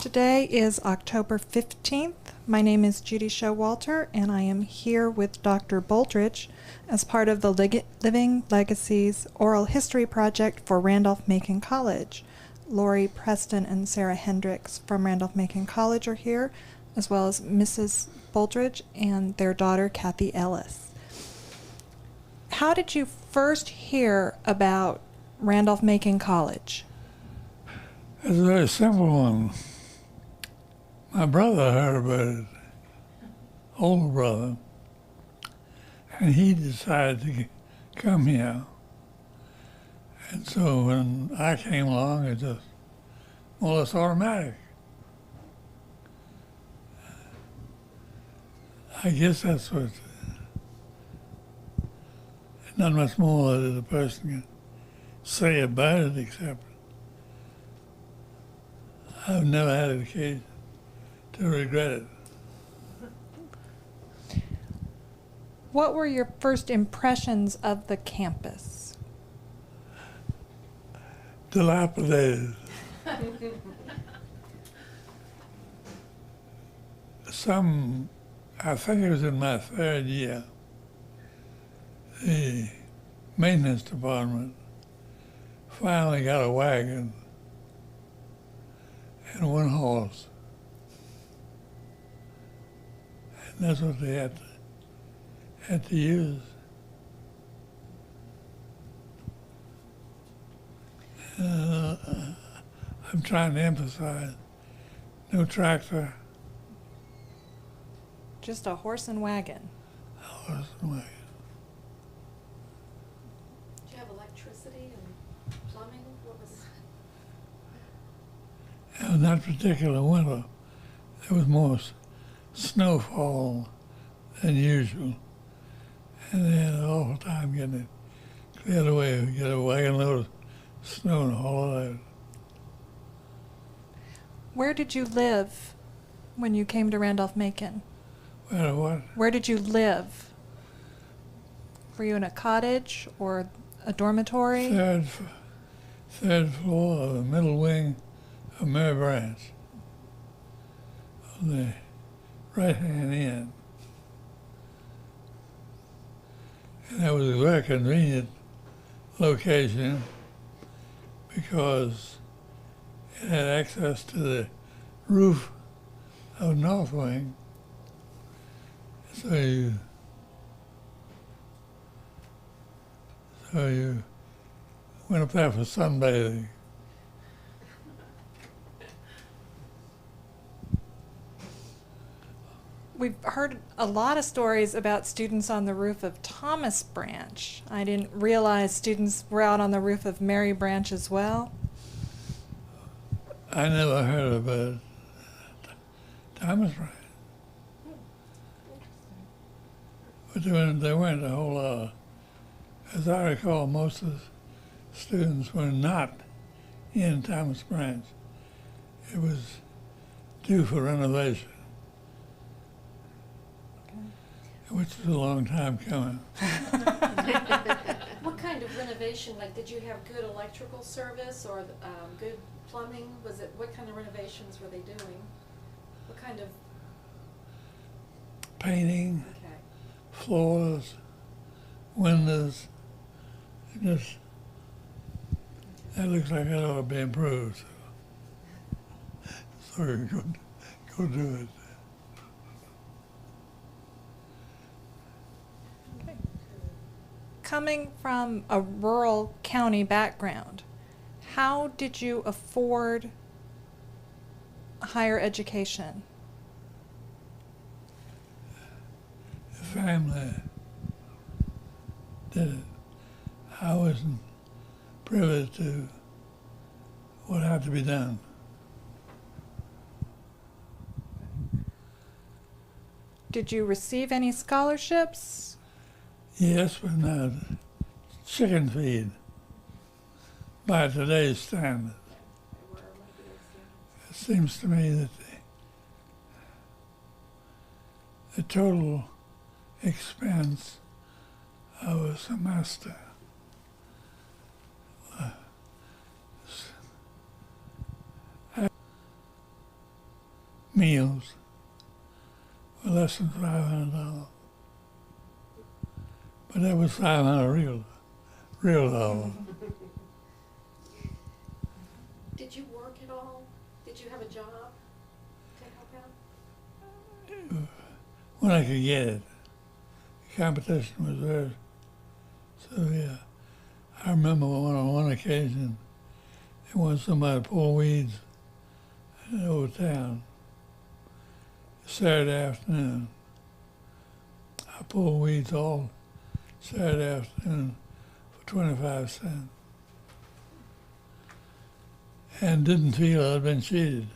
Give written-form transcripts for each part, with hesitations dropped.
Today is October 15th. My name is Judy Showalter, and I am here with Dr. Boldridge as part of the Living Legacies Oral History Project for Randolph-Macon College. Lori Preston and Sarah Hendricks from Randolph-Macon College are here, as well as Mrs. Boldridge and their daughter, Kathy Ellis. How did you first hear about Randolph-Macon College? It's a very simple one. My brother heard about it, older brother, and he decided to come here. And so when I came along, it just more or less automatic. I guess that's what, not much more that a person can say about it, except I've never had an occasion to regret it. What were your first impressions of the campus? Dilapidated. I think it was in my third year, the maintenance department finally got a wagon and one horse. And that's what they had to use. I'm trying to emphasize, no tractor. Just a horse and wagon. A horse and wagon. Did you have electricity and plumbing? What was... In that particular winter, there was more snowfall than usual. And they had an awful time getting it cleared away. We get a wagon load of snow and haul it out. Where did you live when you came to Randolph-Macon? Where what? Where did you live? Were you in a cottage or a dormitory? Third floor of the middle wing of Mary Branch, on the right-hand end. And that was a very convenient location because it had access to the roof of North Wing. So you went up there for sunbathing. We've heard a lot of stories about students on the roof of Thomas Branch. I didn't realize students were out on the roof of Mary Branch as well. I never heard about Thomas Branch. But there weren't a whole lot. As I recall, most of the students were not in Thomas Branch. It was due for renovation, which is a long time coming. What kind of renovation? Like, did you have good electrical service or good plumbing? What kind of renovations were they doing? What kind of... Painting, Okay. floors, windows. Just, that looks like it ought to be improved. So you go do it. Okay. Coming from a rural county background, how did you afford higher education? The family did it. I wasn't privy to what had to be done. Did you receive any scholarships? Yes, but not chicken feed by today's standards. It seems to me that the total expense of a semester meals for less than $500. But that was 500 real dollars. Did you work at all? Did you have a job to help out? When I could get it. The competition was there. So yeah, I remember on one occasion, they wanted somebody to pull weeds in the old town. Saturday afternoon. I pulled weeds all Saturday afternoon for 25 cents. And didn't feel I'd been cheated.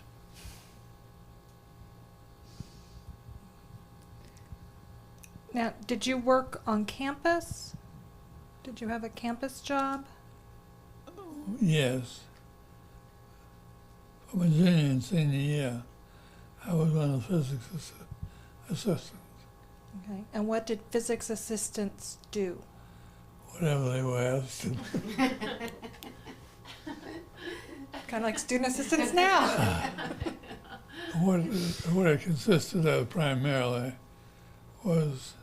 Now, did you work on campus? Did you have a campus job? Yes. For my junior and senior year, I was one of the physics assistants. Okay. And what did physics assistants do? Whatever they were asked to. Kind of like student assistants now. What it consisted of primarily was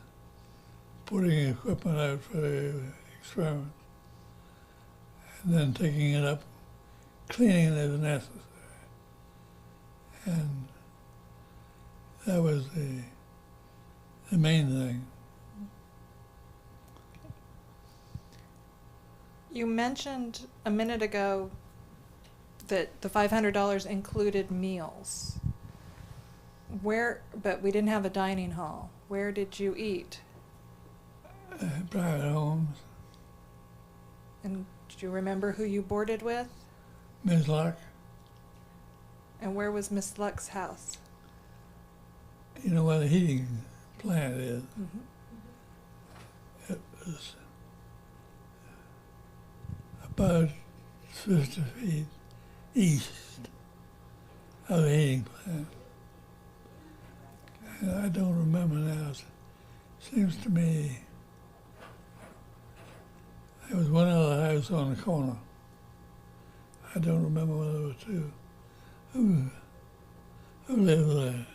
putting equipment out for the experiment and then taking it up, cleaning it as necessary. And that was the main thing. You mentioned a minute ago that the $500 included meals. But we didn't have a dining hall. Where did you eat? Private homes. And do you remember who you boarded with? Ms. Luck, And where was Miss Luck's house? you know where the heating plant is. Mm-hmm. It was about 50 feet east of the heating plant. And I don't remember now. It seems to me there was one other house on the corner. I don't remember whether there were two. Who lived there?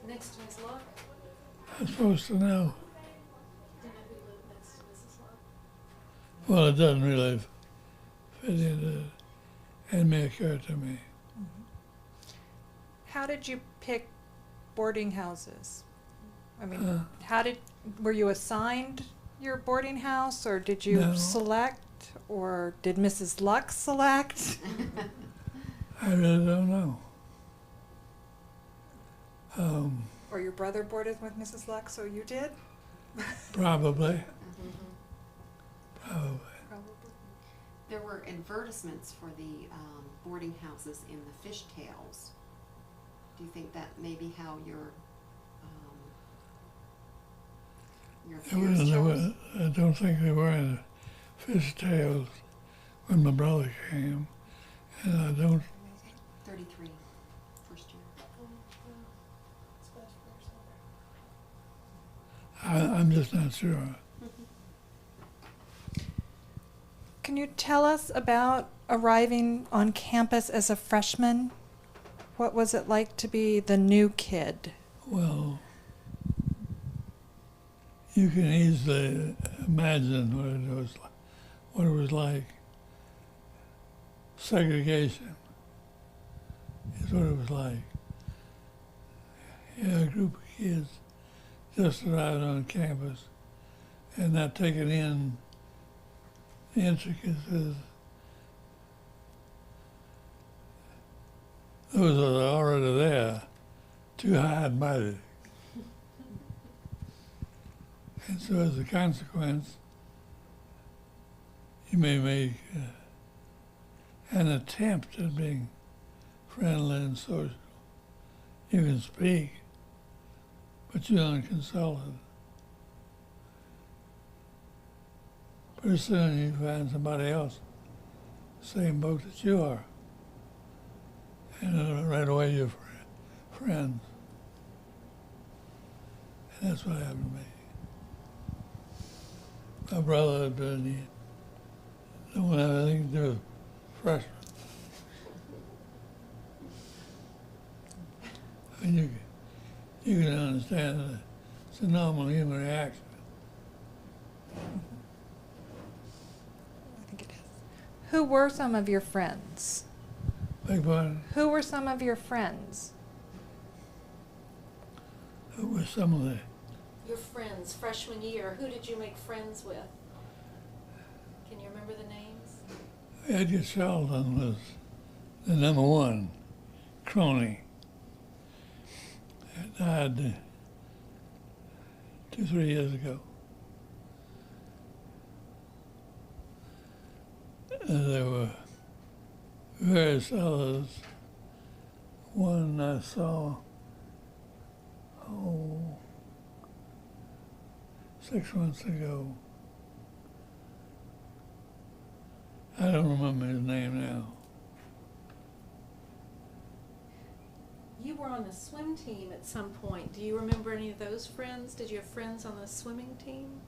Next to Miss Luck? I'm supposed to know. Do you know who lived next to Mrs. Luck? Well, it doesn't really fit into it. It may occur to me. How did you pick boarding houses? I mean, were you assigned your boarding house, or did you No. select, or did Mrs. Luck select? I really don't know. Or your brother boarded with Mrs. Luck, so you did? Probably. Probably. There were advertisements for the boarding houses in the fishtails. Do you think that may be how your affairs chose? I don't think they were in the fishtails when my brother came, and I don't. 33, first year. I'm just not sure. Can you tell us about arriving on campus as a freshman? What was it like to be the new kid? Well, you can easily imagine what it was like. Segregation is what it was like. You had a group of kids just arrived on campus and not taking in the intricacies. Those that are already there, too high and mighty. And so as a consequence, you may make an attempt at being friendly and social. You can speak, but you're unconsulted. Pretty soon you find somebody else, same boat that you are. And right away you're friends. And that's what happened to me. My brother had been, don't have anything to do with freshmen. And you can understand that it's a normal human reaction. I think it is. Who were some of your friends? Big one, Who were some of your friends? who were some of the, Your friends, freshman year, who did you make friends with? Can you remember the names? Edgar Sheldon was the number one crony. He died 2-3 years ago. There were various others. One I saw, 6 months ago. I don't remember his name now. You were on the swim team at some point. Do you remember any of those friends? Did you have friends on the swimming team?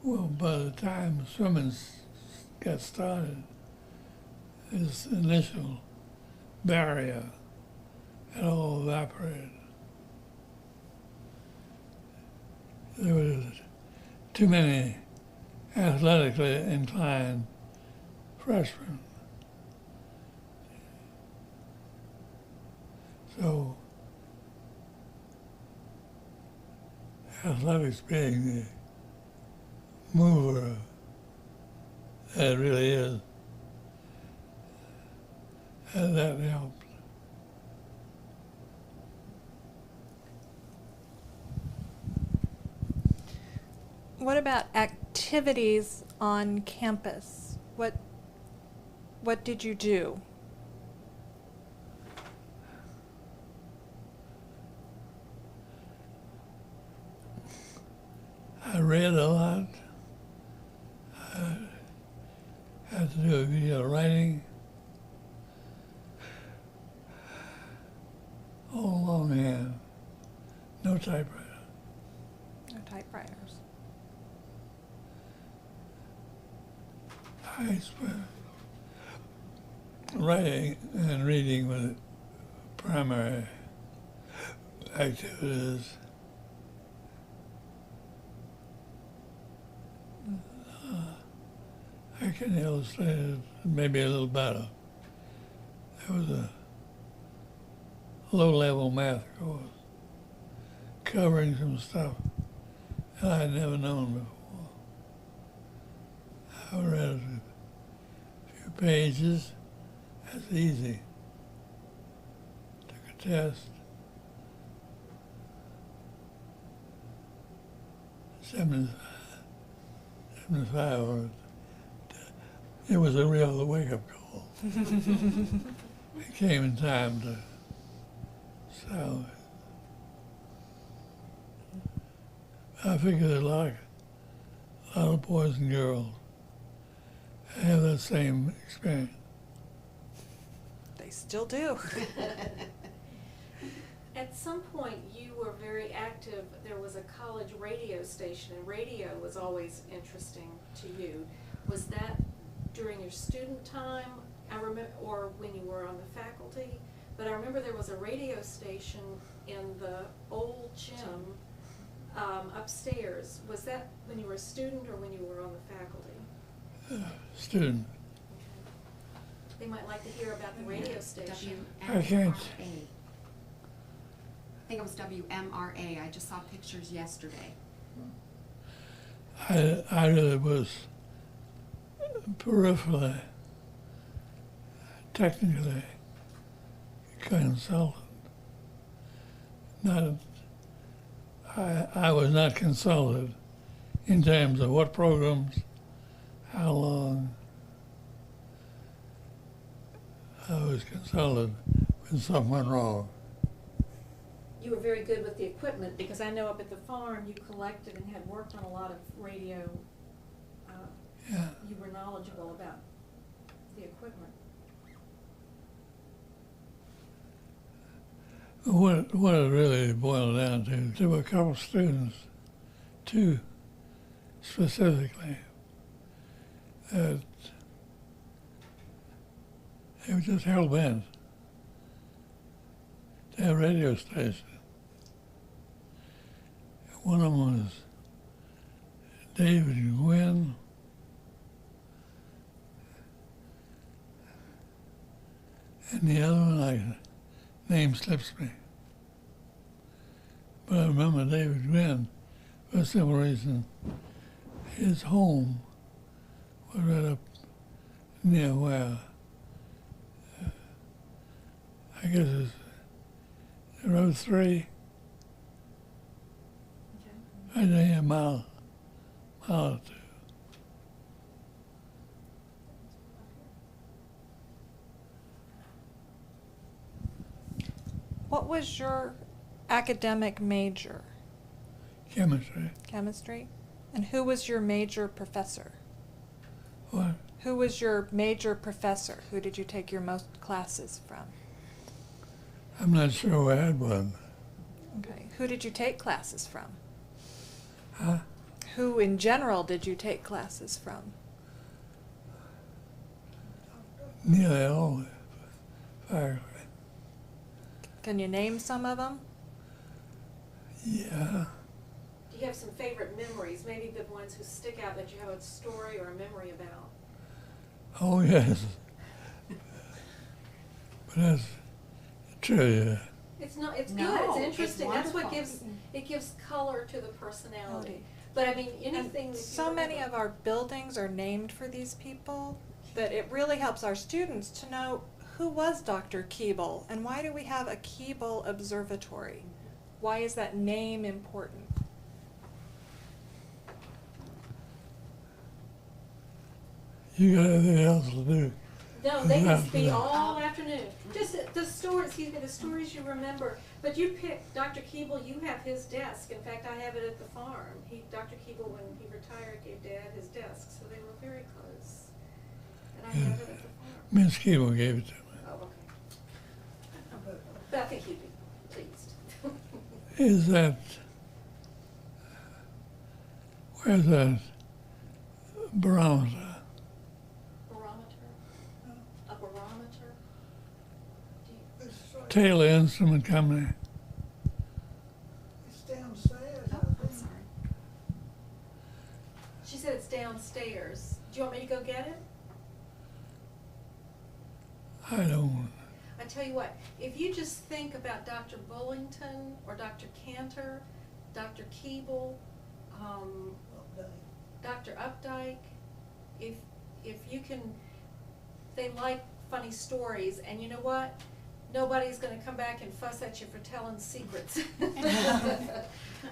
Well, by the time swimming got started, his initial barrier had all evaporated. There were too many athletically inclined freshmen. So, athletics being the mover that it really is, that helped. What about activities on campus? What did you do? I read a lot. I had to do a video writing. All longhand, no typewriter. No typewriters. I spent writing and reading were the primary activities. I can illustrate it maybe a little better. There was a low-level math course covering some stuff that I had never known before. I read a few pages. That's easy. Took a test. 75 or it was a real wake-up call. It came in time to sell it. I figured a lot of boys and girls have that same experience. They still do. At some point, you were very active. There was a college radio station, and radio was always interesting to you. Was that during your student time? I remember, or when you were on the faculty? But I remember there was a radio station in the old gym upstairs. Was that when you were a student or when you were on the faculty? Student. They might like to hear about the radio station. I can't. I think it was WMRA. I just saw pictures yesterday. I really was peripherally, technically consultant. I was not consulted in terms of what programs, how long. I was consulted when something went wrong. You were very good with the equipment, because I know up at the farm you collected and had worked on a lot of radio. Yeah. You were knowledgeable about the equipment. What it really boiled down to, there were a couple of students, two specifically, that they were just hell-bent a radio station. One of them was David Gwynn. And the other one, name slips me. But I remember David Gwynn for a simple reason. His home was right up near where, I guess it's Road 3. Right there, a mile or two. What was your academic major? Chemistry. Chemistry? And who was your major professor? What? Who was your major professor? Who did you take your most classes from? I'm not sure I had one. Okay. Who did you take classes from? Huh? Who in general did you take classes from? Nearly all faculty. Can you name some of them? Yeah. Do you have some favorite memories, maybe the ones who stick out that you have a story or a memory about? Oh, yes. But that's trivia. It's not, it's No, good, it's it's interesting, that's what wonderful. it gives color to the personality. But I mean, anything And that you so many remember. of our buildings are named for these people that it really helps our students to know who was Dr. Keeble and why do we have a Keeble Observatory? Why is that name important? You got anything else to do? No, they can be Yeah. all afternoon. Just the stories, the stories you remember. But you pick Dr. Keeble, you have his desk. In fact, I have it at the farm. Dr. Keeble, when he retired, gave Dad his desk, so they were very close. And I have it at the farm. Miss Keeble gave it to me. Oh, okay. But I think he'd be pleased. Is that, where's that barometer? Barometer? A barometer? Do you, Taylor Instrument Company. It's downstairs, Oh, I I'm think. sorry. she said it's downstairs. Do you want me to go get it? I don't, I tell you what, if you just think about Dr. Bullington or Dr. Cantor, Dr. Keeble, Update. Dr. Updike, if you can, they like funny stories, and you know what? Nobody's gonna come back and fuss at you for telling secrets.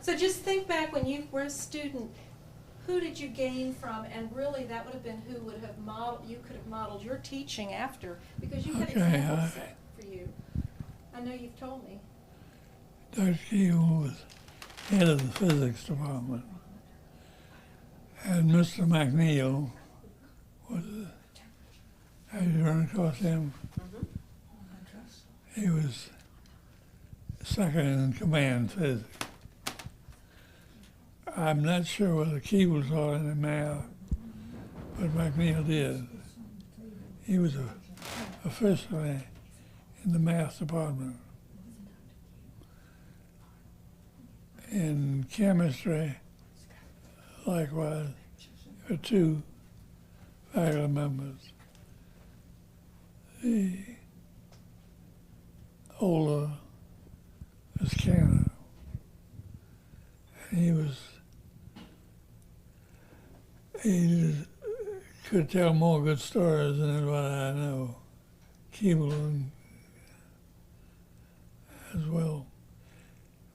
So just think back when you were a student, who did you gain from, and really that would have been who would have modeled, you could have modeled your teaching after, because you had Okay, examples set for you. I know you've told me. Dr. Keeble was head of the physics department. And Mr. McNeil was, have you run across him? He was second in command physics. I'm not sure whether Keeble taught any math, but McNeil did. He was officially in the math department. In chemistry, likewise, there were two faculty members. The older was Cantor. And he could tell more good stories than anybody I know. Keeble as well.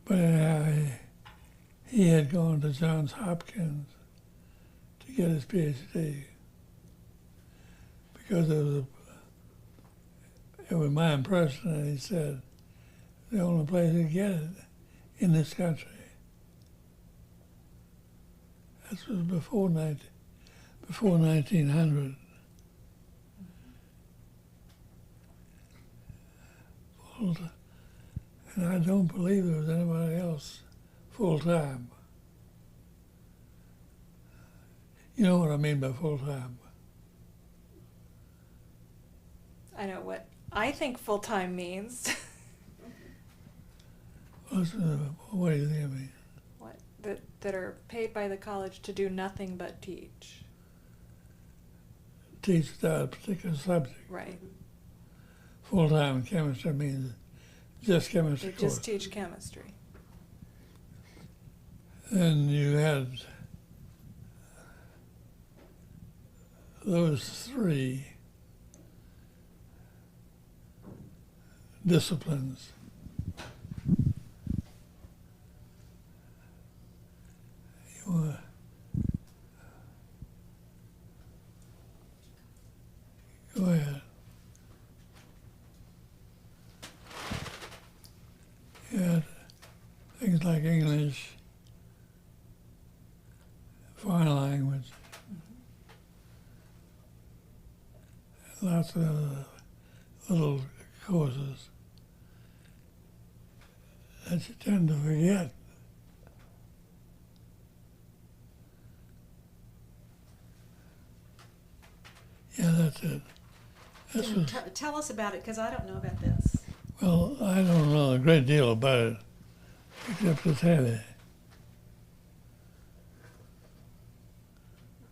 But anyhow, he had gone to Johns Hopkins to get his PhD because it was my impression that he said the only place to get it in this country. This was before 1900. And I don't believe there was anybody else full-time. You know what I mean by full-time? I know what I think full-time means. What do you think I mean? What? That are paid by the college to do nothing but teach. Teach that particular subject. Right. Full-time chemistry means just chemistry They course. just teach chemistry. And you had those three disciplines. Go ahead. You had things like English, foreign language, lots of little courses that you tend to forget. Yeah, that's it. This was, Tell us about it, because I don't know about this. well, I don't know a great deal about it, except it's heavy.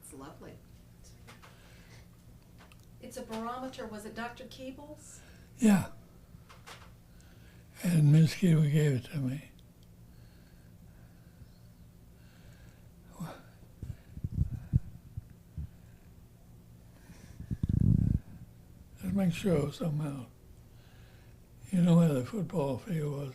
It's lovely. It's a barometer. Was it Dr. Keebles? Yeah. And Miss Kiva gave it to me. Let's make sure somehow. You know where the football field was?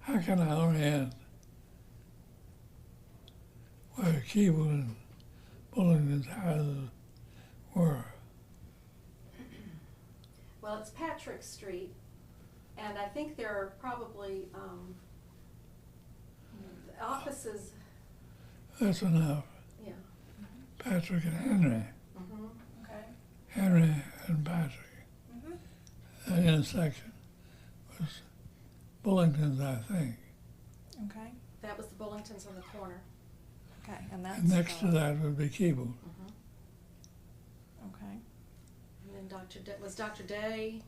How can I orient where Kiva and Bullington's houses were? Well, it's Patrick Street, and I think there are probably the offices. That's enough. Yeah. Patrick and Henry. Mm-hmm. Okay. Henry and Patrick. Mm-hmm. That intersection was Bullington's, I think. Okay. That was the Bullingtons on the corner. Okay. And that's And next to that would be Keeble. Mm-hmm. Okay. And then was Dr. Day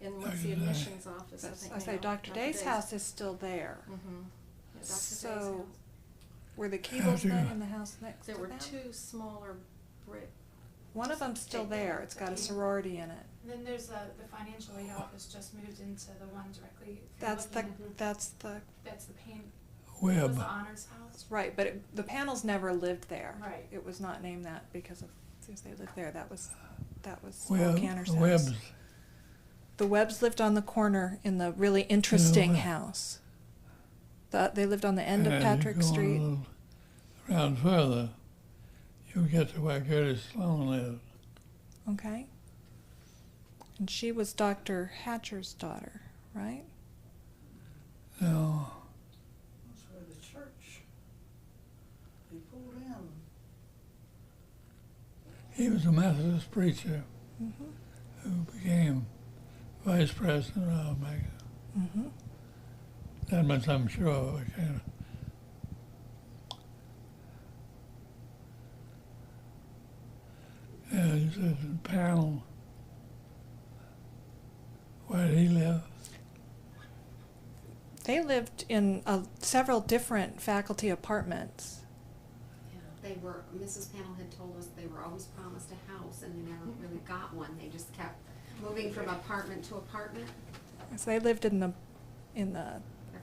in what's Dr. the Day. admissions office? I That's, think I say now. Dr. Day's house is still there. Mm-hmm. Yeah, Dr. Day's So, house. were the Keebles you then go. in the house next There to were them? two smaller brick. One of them's still there. It's got a sorority in it. And then there's the financial aid office just moved into the one directly. if you're That's the, looking at- that's the, That's the pain, Webb. was the honors house. right, but the panels never lived there. Right. It was not named that because of, since they lived there, that was Paul Webb, Canner's house. Webb's. The Webbs lived on the corner in the really interesting Webb. house. They lived on the end of And Patrick you go Street. a little around further, you'll get to where Gertie Sloan lived. Okay. And she was Dr. Hatcher's daughter, right? Now, That's where the church, they pulled in. he was a Methodist preacher Mm-hmm. who became vice president of Randolph-Macon. Mm-hmm. That much I'm sure of. I can't. Yeah, you said the panel. Where did he live? They lived in several different faculty apartments. Yeah, they were, Mrs. Panel had told us they were always promised a house and they never really got one. They just kept moving from apartment to apartment. So they lived in the Every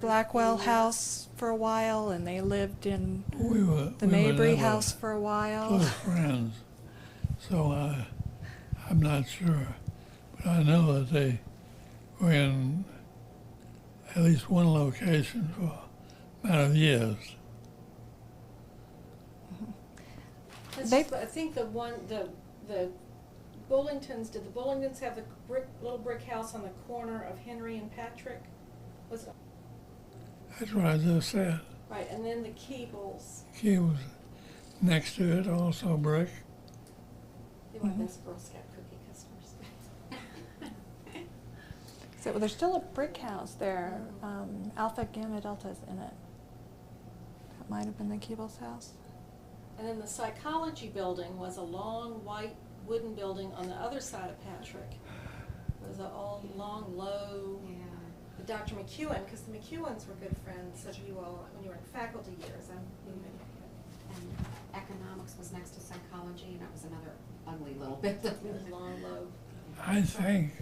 Blackwell few years. house for a while, and they lived in We were the we were Mabry never house for a while. close friends, so I'm not sure, but I know that they were in at least one location for a matter of years. I think the Bullingtons, did the Bullingtons have the little brick house on the corner of Henry and Patrick? Was it, That's what I just said. right, and then the Keebles, He was next to it, also brick. they were best Girl Scout cookie customers. So there's still a brick house there. Alpha Gamma Delta's in it. That might have been the Keebles house. And then the psychology building was a long white wooden building on the other side of Patrick. It was a all long, low. Yeah. But Dr. McEwen, because the McEwens were good friends of you all when you were in faculty years. And economics was next to psychology, and that was another ugly little bit. It was long, low. I think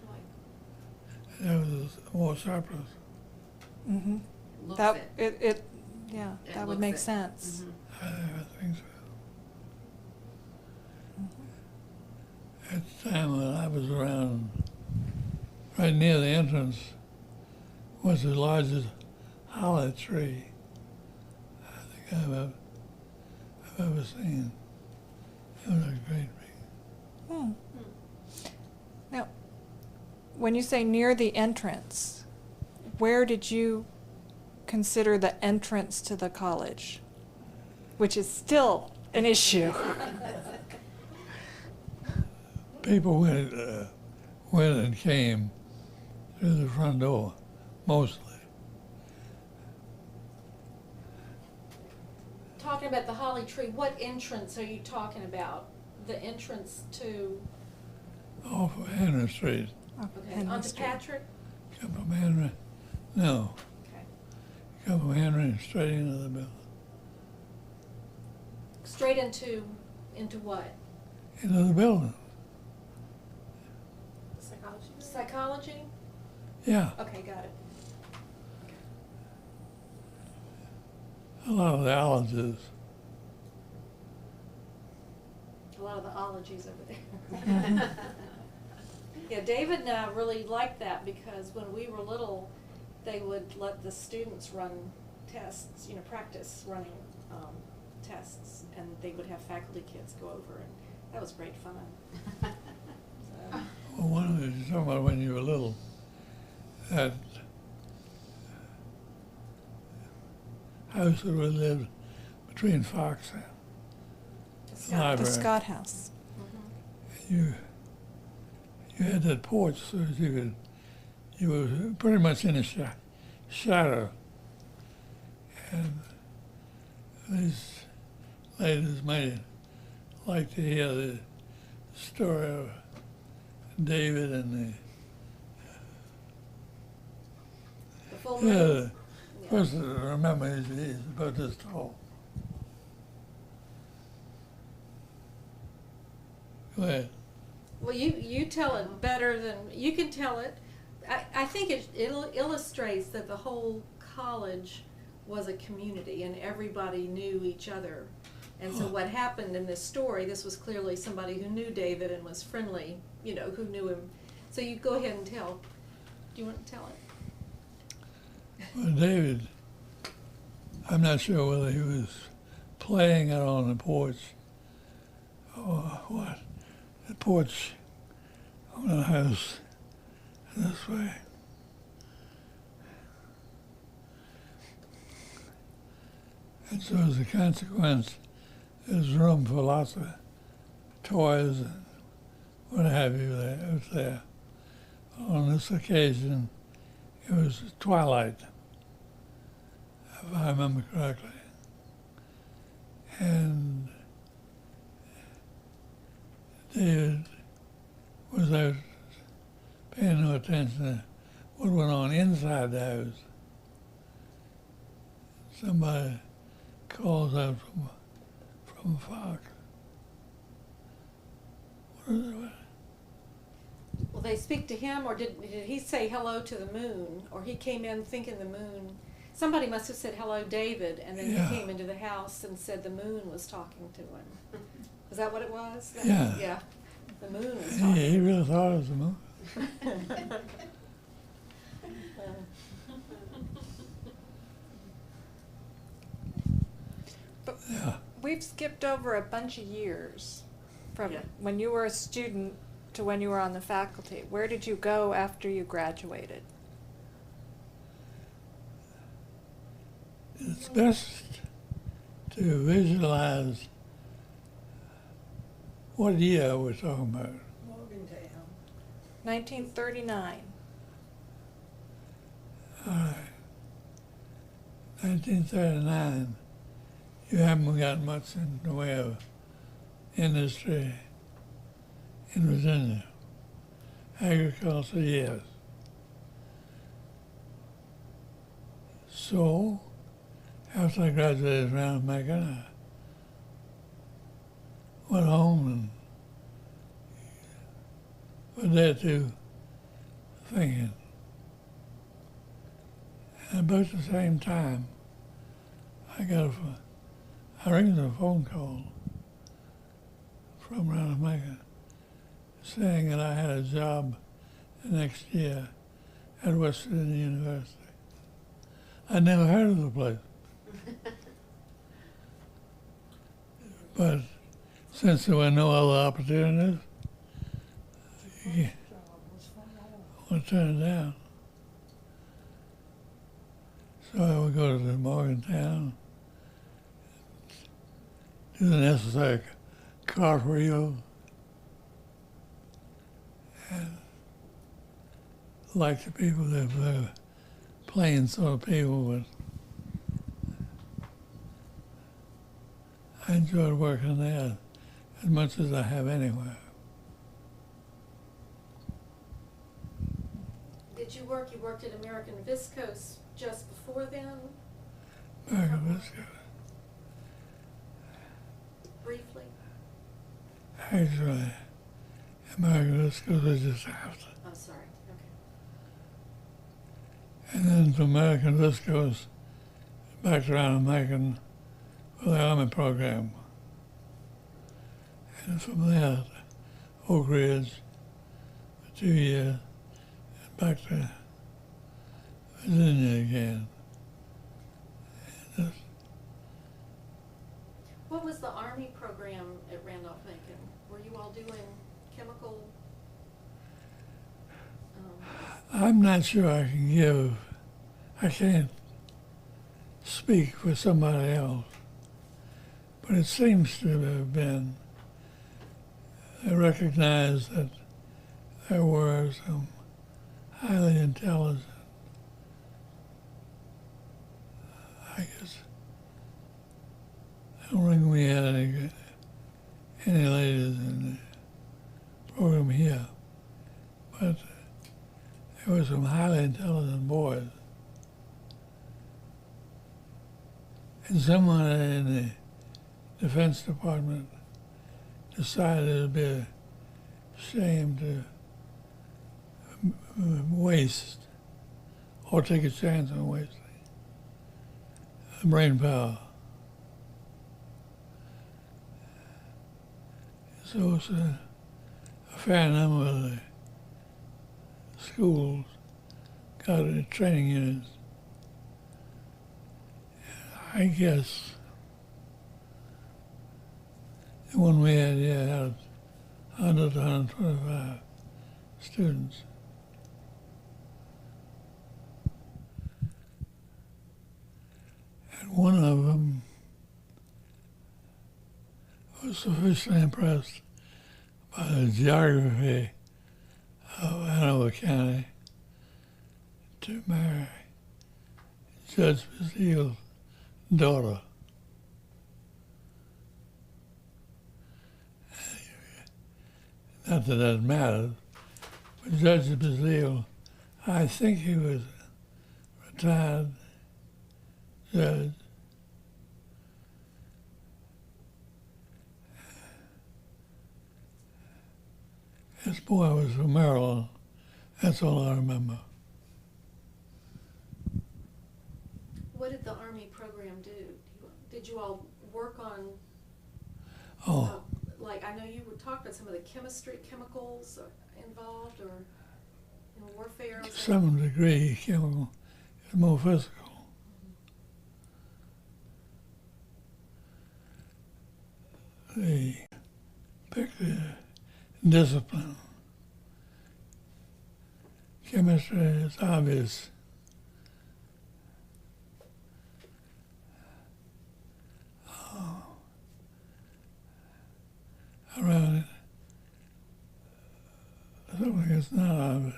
Like, there was more surplus. Mm-hmm. Looks That, it. yeah, It that would looks make it. sense. Mhm. I think so. Mm-hmm. At the time when I was around, right near the entrance was the largest holly tree I think I've ever seen. It was a great big. Hmm. Now, when you say near the entrance, where did you consider the entrance to the college? Which is still an issue. People went and came through the front door, mostly. talking about the holly tree, what entrance are you talking about? The entrance to, Off of Henry Street. okay, Henry onto Street. Patrick? Come from Henry. No, Okay. come from Henry and straight into the building. Straight into what? Into the building. Psychology. Psychology? Yeah. Okay, got it. A lot of the colleges. A lot of the ologies over there. Yeah, David and I really liked that because when we were little, they would let the students run tests, practice running tests, and they would have faculty kids go over, and that was great fun. So, Well, one of the, you're talking about when you were little, that house that we lived between Fox and Scott. The library. Scott House. Mhm. You had that porch so that you were pretty much in a shadow. And these ladies might like to hear the story of David and The full the, yeah, moon? the person that I remember he's about this tall. Go ahead. Well, you tell it better than, you can tell it. I think it illustrates that the whole college was a community and everybody knew each other. And so what happened in this story, this was clearly somebody who knew David and was friendly, who knew him. So you go ahead and tell. Do you want to tell it? Well, David, I'm not sure whether he was playing out on the porch or what. The porch on the house this way. And so as a consequence, there's room for lots of toys and what have you there. It was there. On this occasion, it was twilight, if I remember correctly. And David was out paying no attention to what went on inside the house. Somebody calls out from Fox. What is it? Well, they speak to him, or did he say hello to the moon? Or he came in thinking the moon, somebody must have said hello, David, and then Yeah. he came into the house and said the moon was talking to him. Is that what it was? Yeah. Yeah, the moon was talking. He really thought it was a movie. But Yeah. we've skipped over a bunch of years from Yeah. when you were a student to when you were on the faculty. Where did you go after you graduated? It's best to visualize what year we're talking about. Morgantown. 1939. All right. 1939, you haven't got much in the way of industry in Virginia. Agriculture, yes. So, after I graduated from Randolph-Macon, I went home and was there too thinking. And about the same time, I received a phone call from Randolph-Macon saying that I had a job the next year at West Virginia University. I'd never heard of the place. But since there were no other opportunities, I turned it down. So I would go to Morgantown, do the necessary cartwheel, and like the people that were plain sort of people, but I enjoyed working there as much as I have anywhere. Did you worked at American Viscose just before then? American Viscose. Briefly? Actually, American Viscose was just after. I'm sorry, okay. And then from American Viscose back to Randolph-Macon for the Army program. And from there to Oak Ridge for 2 years, and back to Virginia again. And What was the Army program at Randolph-Macon? Were you all doing chemical? I'm not sure I can't speak for somebody else, but it seems to have been, I recognize that there were some highly intelligent, I guess, I don't think we had any ladies in the program here, but there were some highly intelligent boys. And someone in the Defense Department decided it would be a shame to waste or take a chance on wasting brain power. So it's a fair number of the schools got training units. I guess the one we had here had 100 to 125 students. And one of them was sufficiently impressed by the geography of Hanover County to marry Judge Basile's daughter. Not that that matters, but Judge Basile, I think he was a retired judge. This boy was from Maryland. That's all I remember. What did the Army program do? Did you all work on, Oh, like, I know you would talk about some of the chemicals involved, or in warfare? to some degree, chemical is more physical. They pick the discipline. Chemistry is obvious. Around it, something that's not obvious.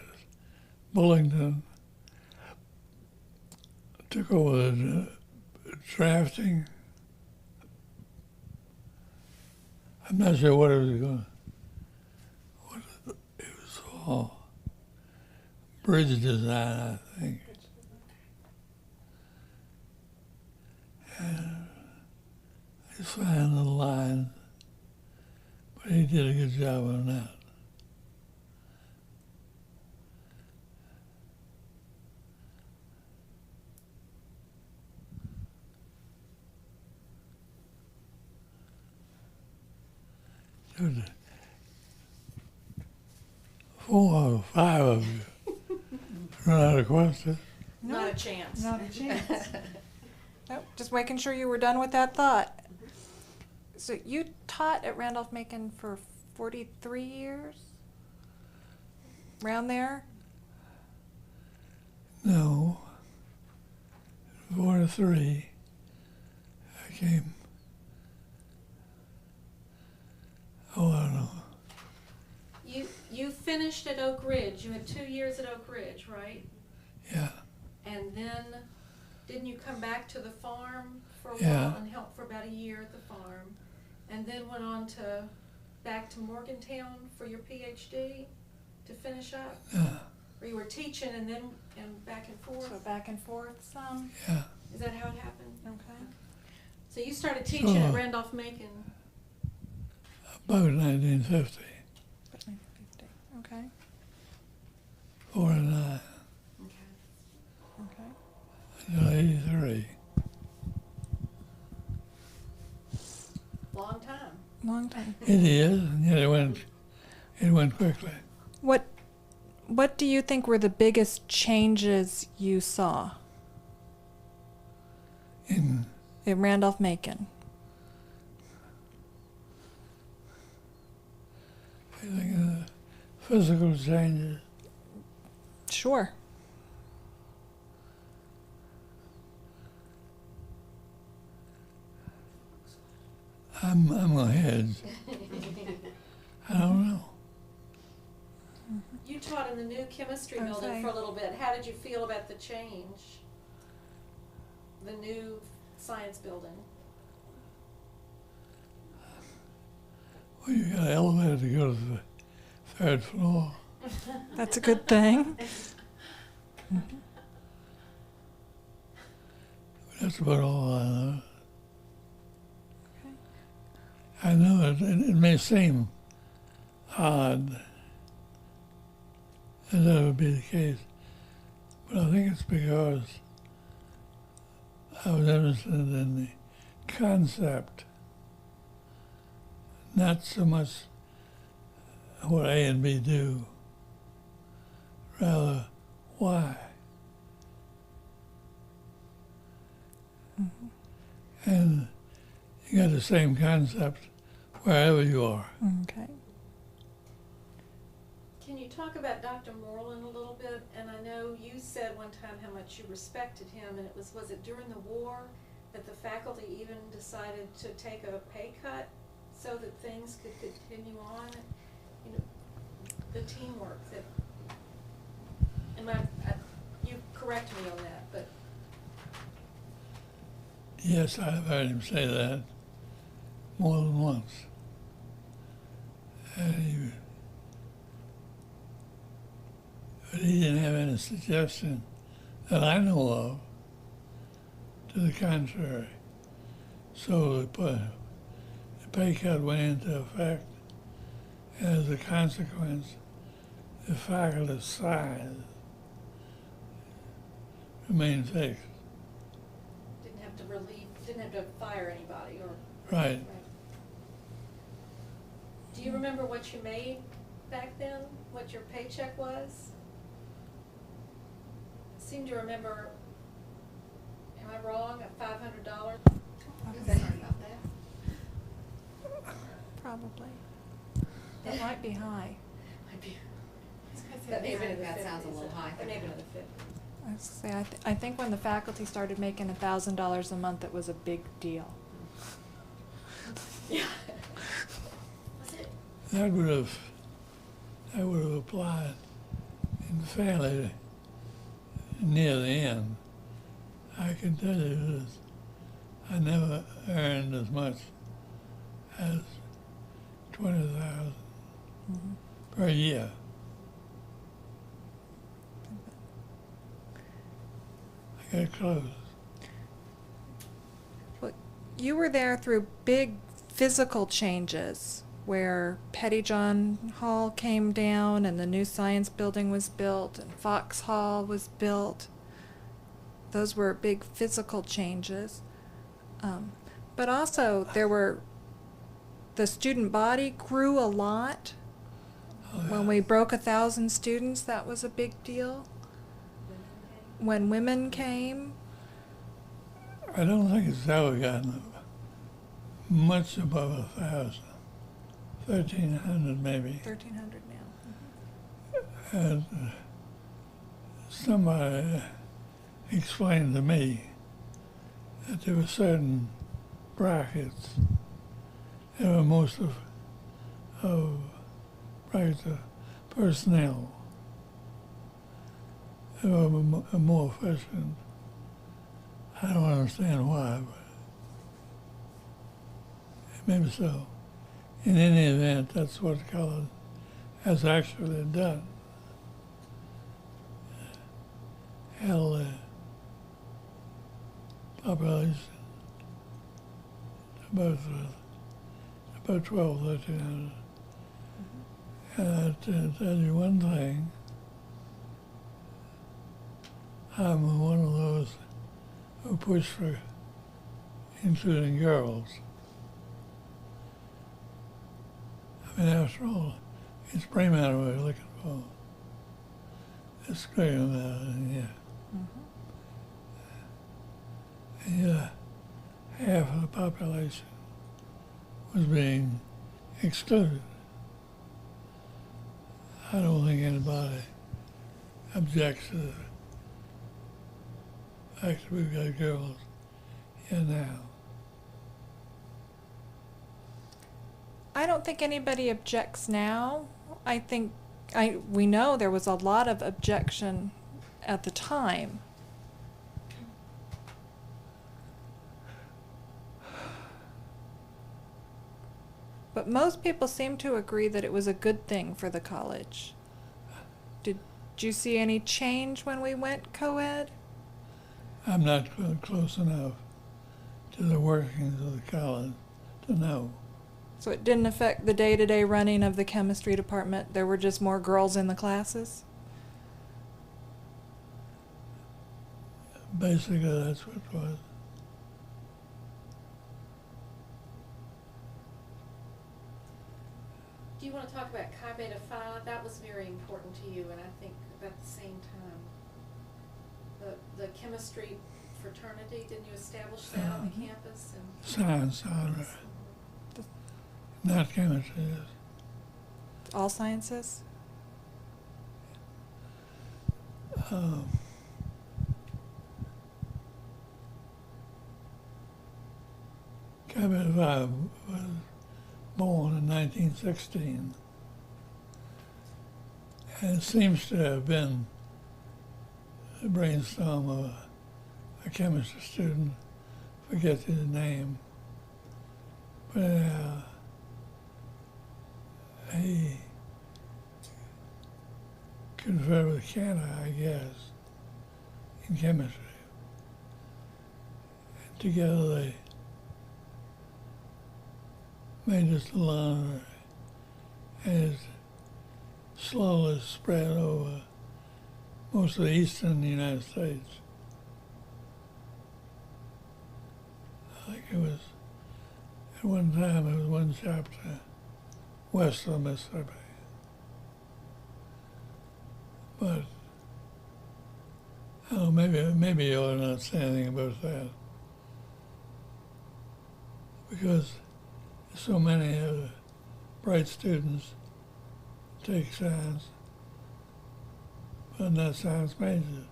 Bullington took over the drafting I'm not sure what it was going. What it was all bridge design, I think. And he's fine little lines, but he did a good job on that. There was 4 or 5 of you run out of questions. Not a chance. Not a chance. Nope, just making sure you were done with that thought. So you taught at Randolph-Macon for 43 years? Around there? No. 4 to 3. I came. Oh, I don't know. You finished at Oak Ridge. You had 2 years at Oak Ridge, right? Yeah. And then, didn't you come back to the farm for a Yeah. while and help for about a year at the farm? And then went on to, back to Morgantown for your PhD to finish up? Yeah. Or you were teaching and then, and back and forth? So back and forth some? Yeah. Is that how it happened? Okay. So you started teaching at Sure. Randolph-Macon. About 1950. Okay, 4 to 9. Okay. okay. Until 83. Long time. Long time. It is, and yet it went quickly. What do you think were the biggest changes you saw In in Randolph-Macon? I think physical changes. Sure. I'm gonna hedge. I don't know. You taught in the new chemistry Okay. building for a little bit. How did you feel about the change? The new science building? Well, you got an elevator to go to the 3rd floor. That's a good thing. That's about all I know. Okay. I know it may seem odd that that would be the case, but I think it's because I was interested in the concept, not so much what A and B do, rather why. And you got the same concept wherever you are. Okay. Can you talk about Dr. Moreland a little bit? And I know you said one time how much you respected him, and was it during the war that the faculty even decided to take a pay cut so that things could continue on? You know, the teamwork that, you correct me on that, but Yes, I've heard him say that more than once. But he didn't have any suggestion that I know of to the contrary. So the pay cut went into effect, and as a consequence, the faculty size remained fixed. didn't have to fire anybody or. Right. Do you remember what you made back then? What your paycheck was? I seem to remember, am I wrong, at $500? Sorry about that. Probably. That might be high. That may have been in the That sounds a 50s. little high. That may have been in the 50s. I was gonna say, I think when the faculty started making $1,000 a month, it was a big deal. Yeah. Was it? That would have applied in fairly near the end. I can tell you this, I never earned as much as 20,000 Mhm. per year. I got close. Well, you were there through big physical changes where Pettyjohn Hall came down and the new science building was built and Fox Hall was built. Those were big physical changes. But also the student body grew a lot. When we broke 1,000 students, that was a big deal. When women came, I don't think it's ever gotten much above 1,000, 1,300 maybe. 1,300 now. And somebody explained to me that there were certain brackets that were most of brackets personnel that were more efficient. I don't understand why, but maybe so. In any event, that's what the college has actually done. Held the population about 12, 1,300. And I'll tell you one thing, I'm one of those who push for including girls. I mean, after all, it's brain matter we're looking for. It's screaming out in here. And yet, half of the population was being excluded. I don't think anybody objects to the fact that we've got girls here now. I don't think anybody objects now. I think we know there was a lot of objection at the time. But most people seem to agree that it was a good thing for the college. Did you see any change when we went co-ed? I'm not close enough to the workings of the college to know. So it didn't affect the day-to-day running of the chemistry department? There were just more girls in the classes? Basically, that's what it was. Do you want to talk about Chi Beta Phi? That was very important to you, and I think at the same time, the chemistry fraternity, didn't you establish that on the campus? And Science, not chemistry. All sciences? Chi Beta Phi was born in 1916. And it seems to have been the brainstorm of a chemistry student, forget his name, but he conferred with Canada, I guess, in chemistry. And together they made this laundry, and it slowly spread over most of the eastern United States. I think it was, at one time, it was one chapter west of Mississippi. But, oh, maybe you ought not say anything about that. Because so many of the bright students take science, but not science majors.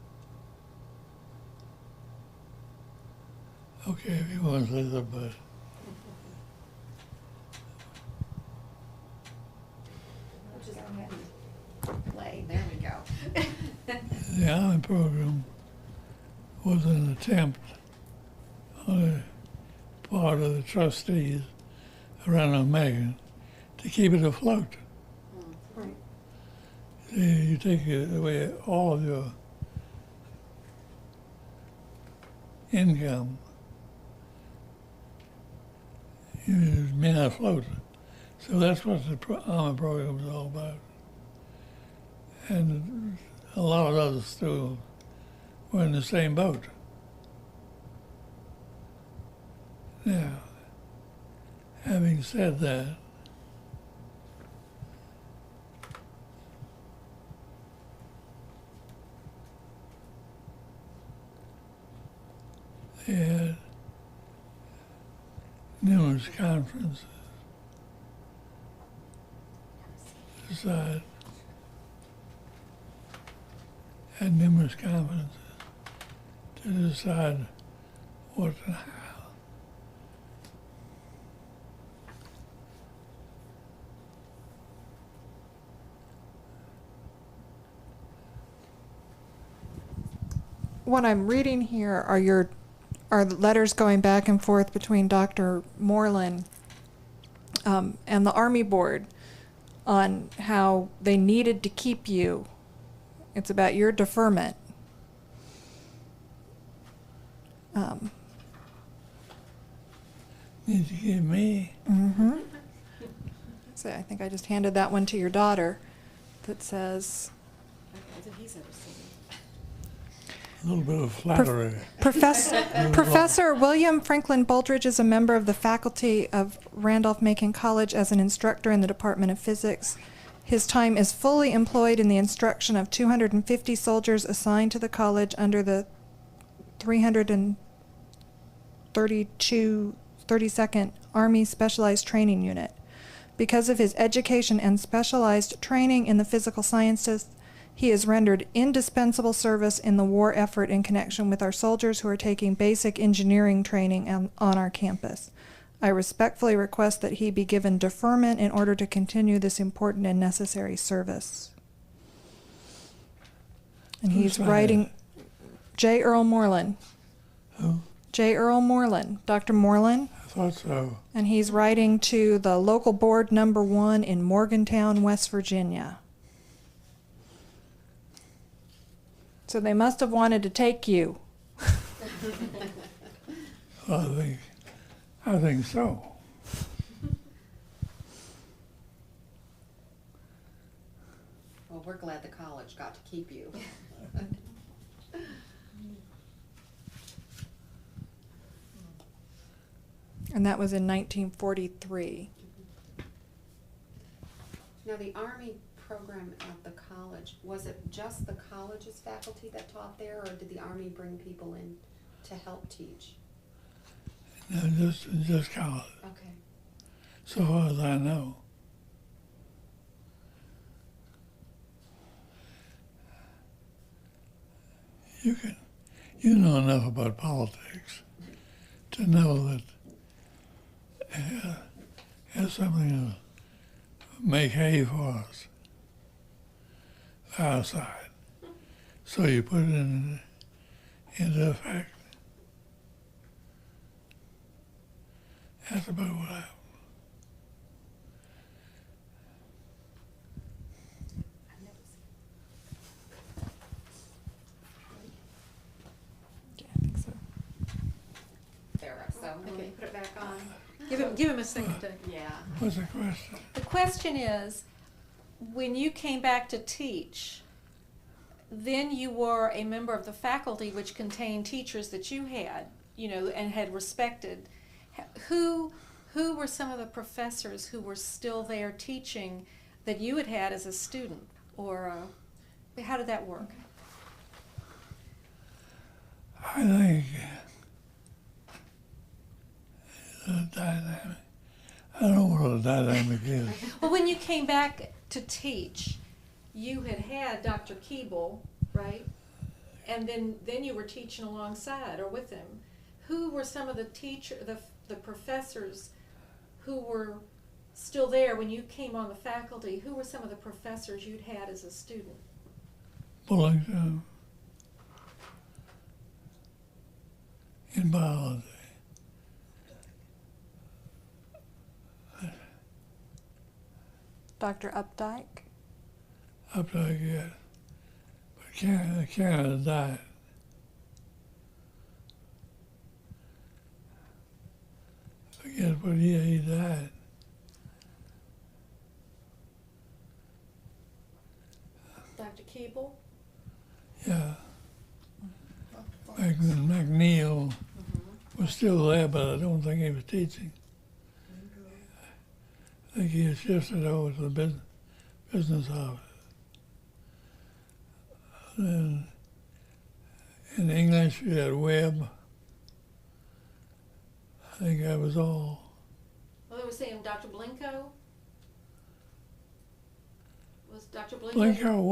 Okay, if you want to say that, but Play, there we go. the Allen program was an attempt on the part of the trustees of Randolph-Macon to to keep it afloat. Right. You take away all of your income, you may not float. So that's what the Army program is all about. And a lot of others still were in the same boat. Now, having said that, they had numerous conferences to decide, had numerous conferences to decide what and how. What I'm reading here are the letters going back and forth between Dr. Moreland and the Army Board on how they needed to keep you. It's about your deferment. Need to give me Mm-hmm. So I think I just handed that one to your daughter that says, Okay, so he's ever seen a little bit of flattery. Professor William Franklin Boldridge is a member of the faculty of Randolph-Macon College as an instructor in the Department of Physics. His time is fully employed in the instruction of 250 soldiers assigned to the college under the 32nd Army Specialized Training Unit. Because of his education and specialized training in the physical sciences, he has rendered indispensable service in the war effort in connection with our soldiers who are taking basic engineering training on our campus. I respectfully request that he be given deferment in order to continue this important and necessary service. And he's Who's writing J. Earl Moreland. Who? J. Earl Moreland, Dr. Moreland. I thought so. And he's writing to the local board number 1 in Morgantown, West Virginia. So they must have wanted to take you. Well, I think so. Well, we're glad the college got to keep you. And that was in 1943. Now, the Army program at the college, was it just the college's faculty that taught there, or did the Army bring people in to help teach? No, just college, Okay. so far as I know. You know enough about politics to know that it's something to make hay for us, our side. So you put it into effect. That's about what happened. Yeah, I think so. There, so let me put it back on. Give him a second to. Yeah. What's the question? The question is, when you came back to teach, then you were a member of the faculty, which contained teachers that you had, and had respected. Who were some of the professors who were still there teaching that you had as a student, or how did that work? I think the dynamic. I don't know what a dynamic is. Well, when you came back to teach, you had Dr. Keeble, right? And then you were teaching alongside or with him. Who were some of the the professors who were still there when you came on the faculty? Who were some of the professors you'd had as a student? Bullington in biology. Dr. Updike? Updike, yes. But Canada died. Forget what year he died. Dr. Keeble? Yeah. McNeil was still there, but I don't think he was teaching. I think he had shifted over to the business office. And in English, you had Webb. I think that was all. Well, they were saying Dr. Blinko? Was Dr. Blinko? Blinko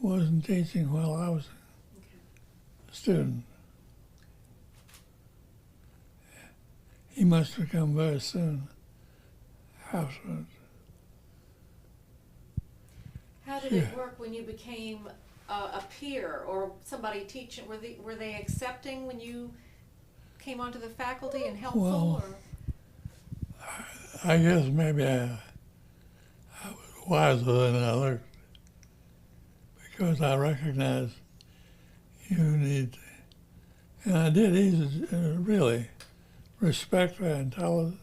wasn't teaching while I was a student. He must have come very soon afterwards. How did it work when you became a peer or somebody teaching? Were they accepting when you came onto the faculty and helpful? Well, or? I guess maybe I was wiser than I looked because I recognized you need, and I did. He's really respect her intelligence,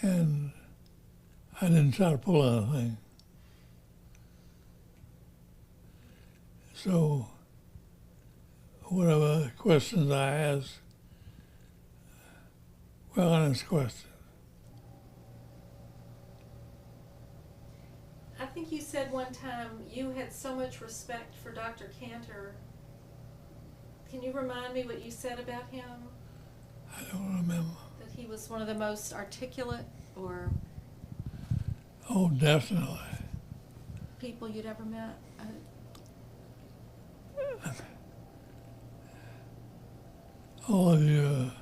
and I didn't try to pull anything. So whatever questions I asked were honest questions. I think you said one time you had so much respect for Dr. Cantor. Can you remind me what you said about him? I don't remember. That he was one of the most articulate or Oh, definitely. people you'd ever met? All of you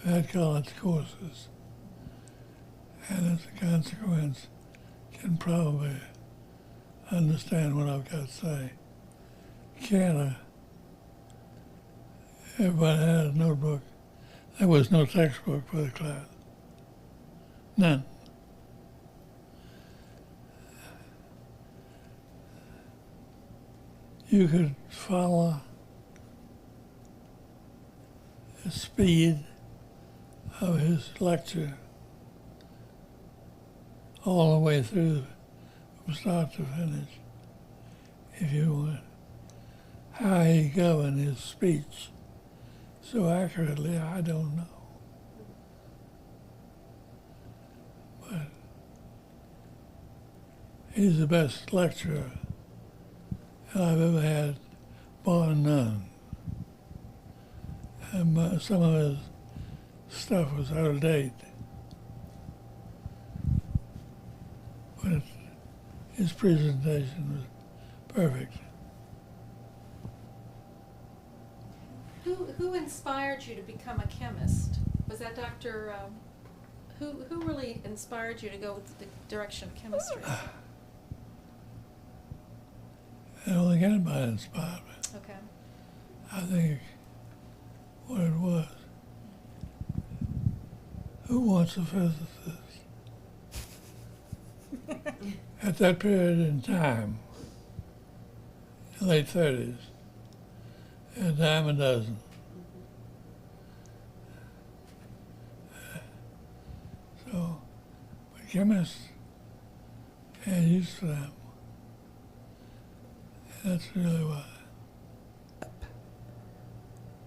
have had college courses, and as a consequence, can probably understand what I've got to say. Canada, everybody had a notebook. There was no textbook for the class. None. You could follow the speed of his lecture all the way through from start to finish, if you want. How he governed his speech so accurately, I don't know. But he's the best lecturer I've ever had, bar none. And some of his stuff was out of date. But his presentation was perfect. Who inspired you to become a chemist? Was that Dr. Who really inspired you to go with the direction of chemistry? I don't think anybody inspired me. Okay. I think what it was, who wants a physicist? At that period in time, late 30s, a dime a dozen. So, but chemists had use for them. And that's really why.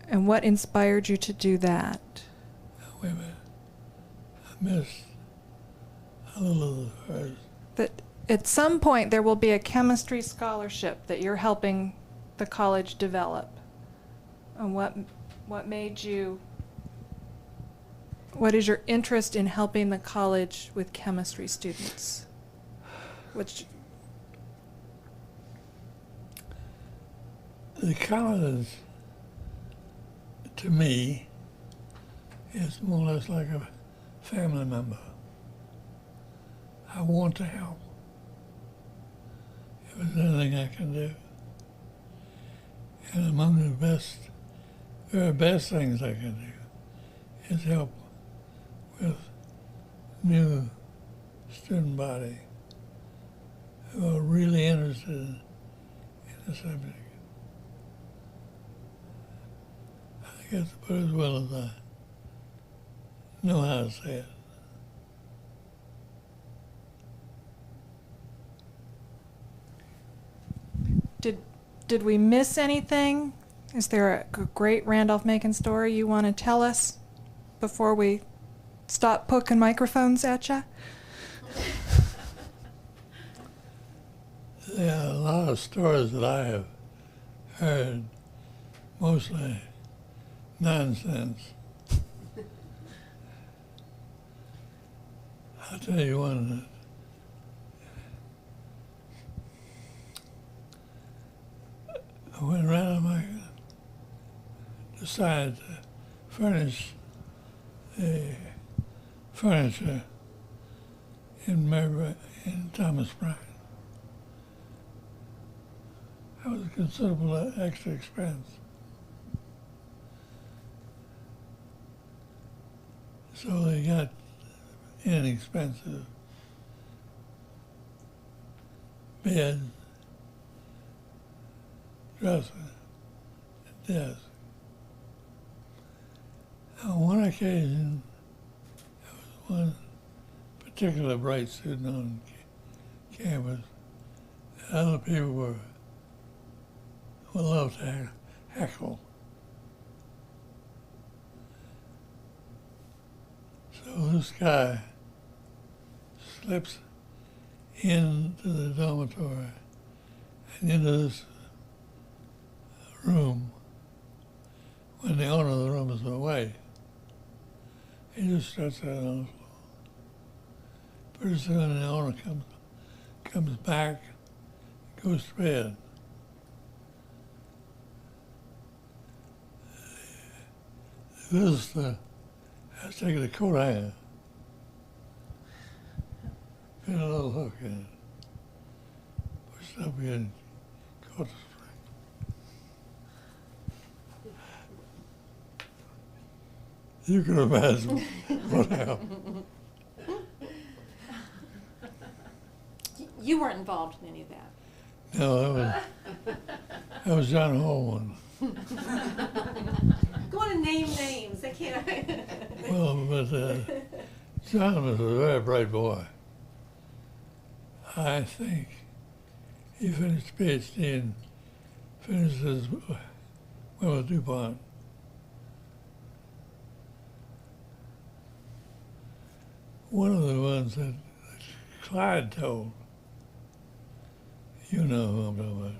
And what inspired you to do that? Wait a minute. I missed a little of the first. That at some point there will be a chemistry scholarship that you're helping the college develop. And what made you, what is your interest in helping the college with chemistry students? Which the college, to me, is more or less like a family member. I want to help. If there's anything I can do. And among the very best things I can do is help with new student body who are really interested in the subject. I guess to put it as well as I know how to say it. Did we miss anything? Is there a great Randolph-Macon story you want to tell us before we stop poking microphones at you? There are a lot of stories that I have heard, mostly nonsense. I'll tell you one that when Randolph-Macon decided to furnish the furniture in Thomas Bryan, that was a considerable extra expense. So they got inexpensive bed, dresser, and desk. On one occasion, there was one particular bright student on campus, and other people would love to heckle. So this guy slips into the dormitory and into this room when the owner of the room is away. He just starts out on the floor. Pretty soon the owner comes back, goes to bed. The visitor has taken a coat hanger, put a little hook in it, pushed up again, caught the spring. You can imagine what happened. You weren't involved in any of that. No, that was John Holman. Go on and name names. They can't. Well, but John was a very bright boy. I think he finished PhD and finished his with DuPont. One of the ones that Clyde told, you know who I'm talking about,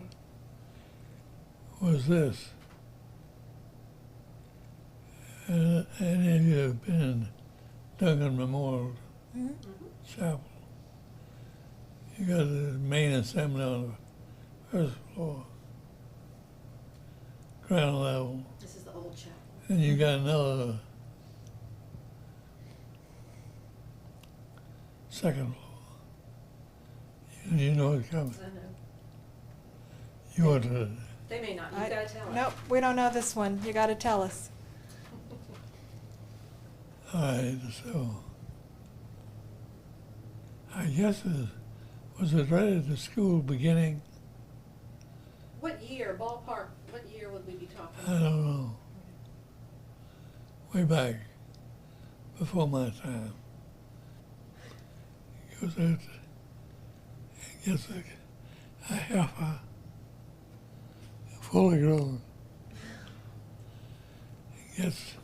was this. Any of you have been in Duncan Memorial Chapel? You got the main assembly on the first floor, ground level. This is the old chapel. And you got another second floor. You know what's coming. I know. You want to. They may not. You gotta tell us. Nope, we don't know this one. You got to tell us. All right, so I guess was it right at the school beginning? What year, ballpark? What year would we be talking I about? don't know. Way back, before my time. He goes out and gets a heifer, fully grown. He gets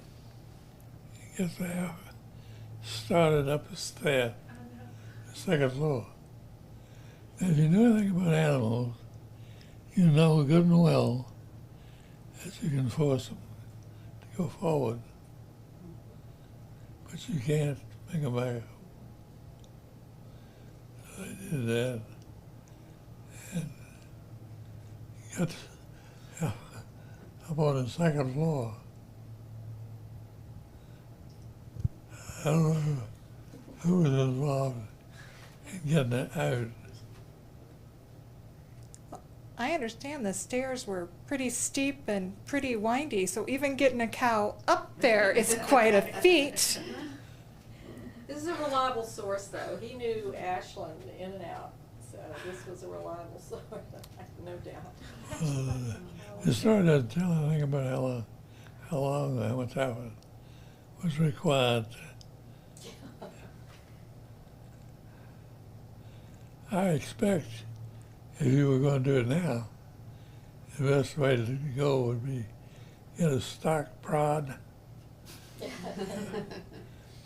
the heifer started up the stair, the second floor. Now, if you know anything about animals, you know good and well that you can force them to go forward, but you can't make them back up. So I did that, and got up on the second floor. I don't know who was involved in getting it out. I understand the stairs were pretty steep and pretty windy, so even getting a cow up there is quite a feat. This is a reliable source, though. He knew Ashland in and out, so this was a reliable source, no doubt. The story doesn't tell anything about how long, how much that was required. I expect if you were going to do it now, the best way to go would be get a stock prod.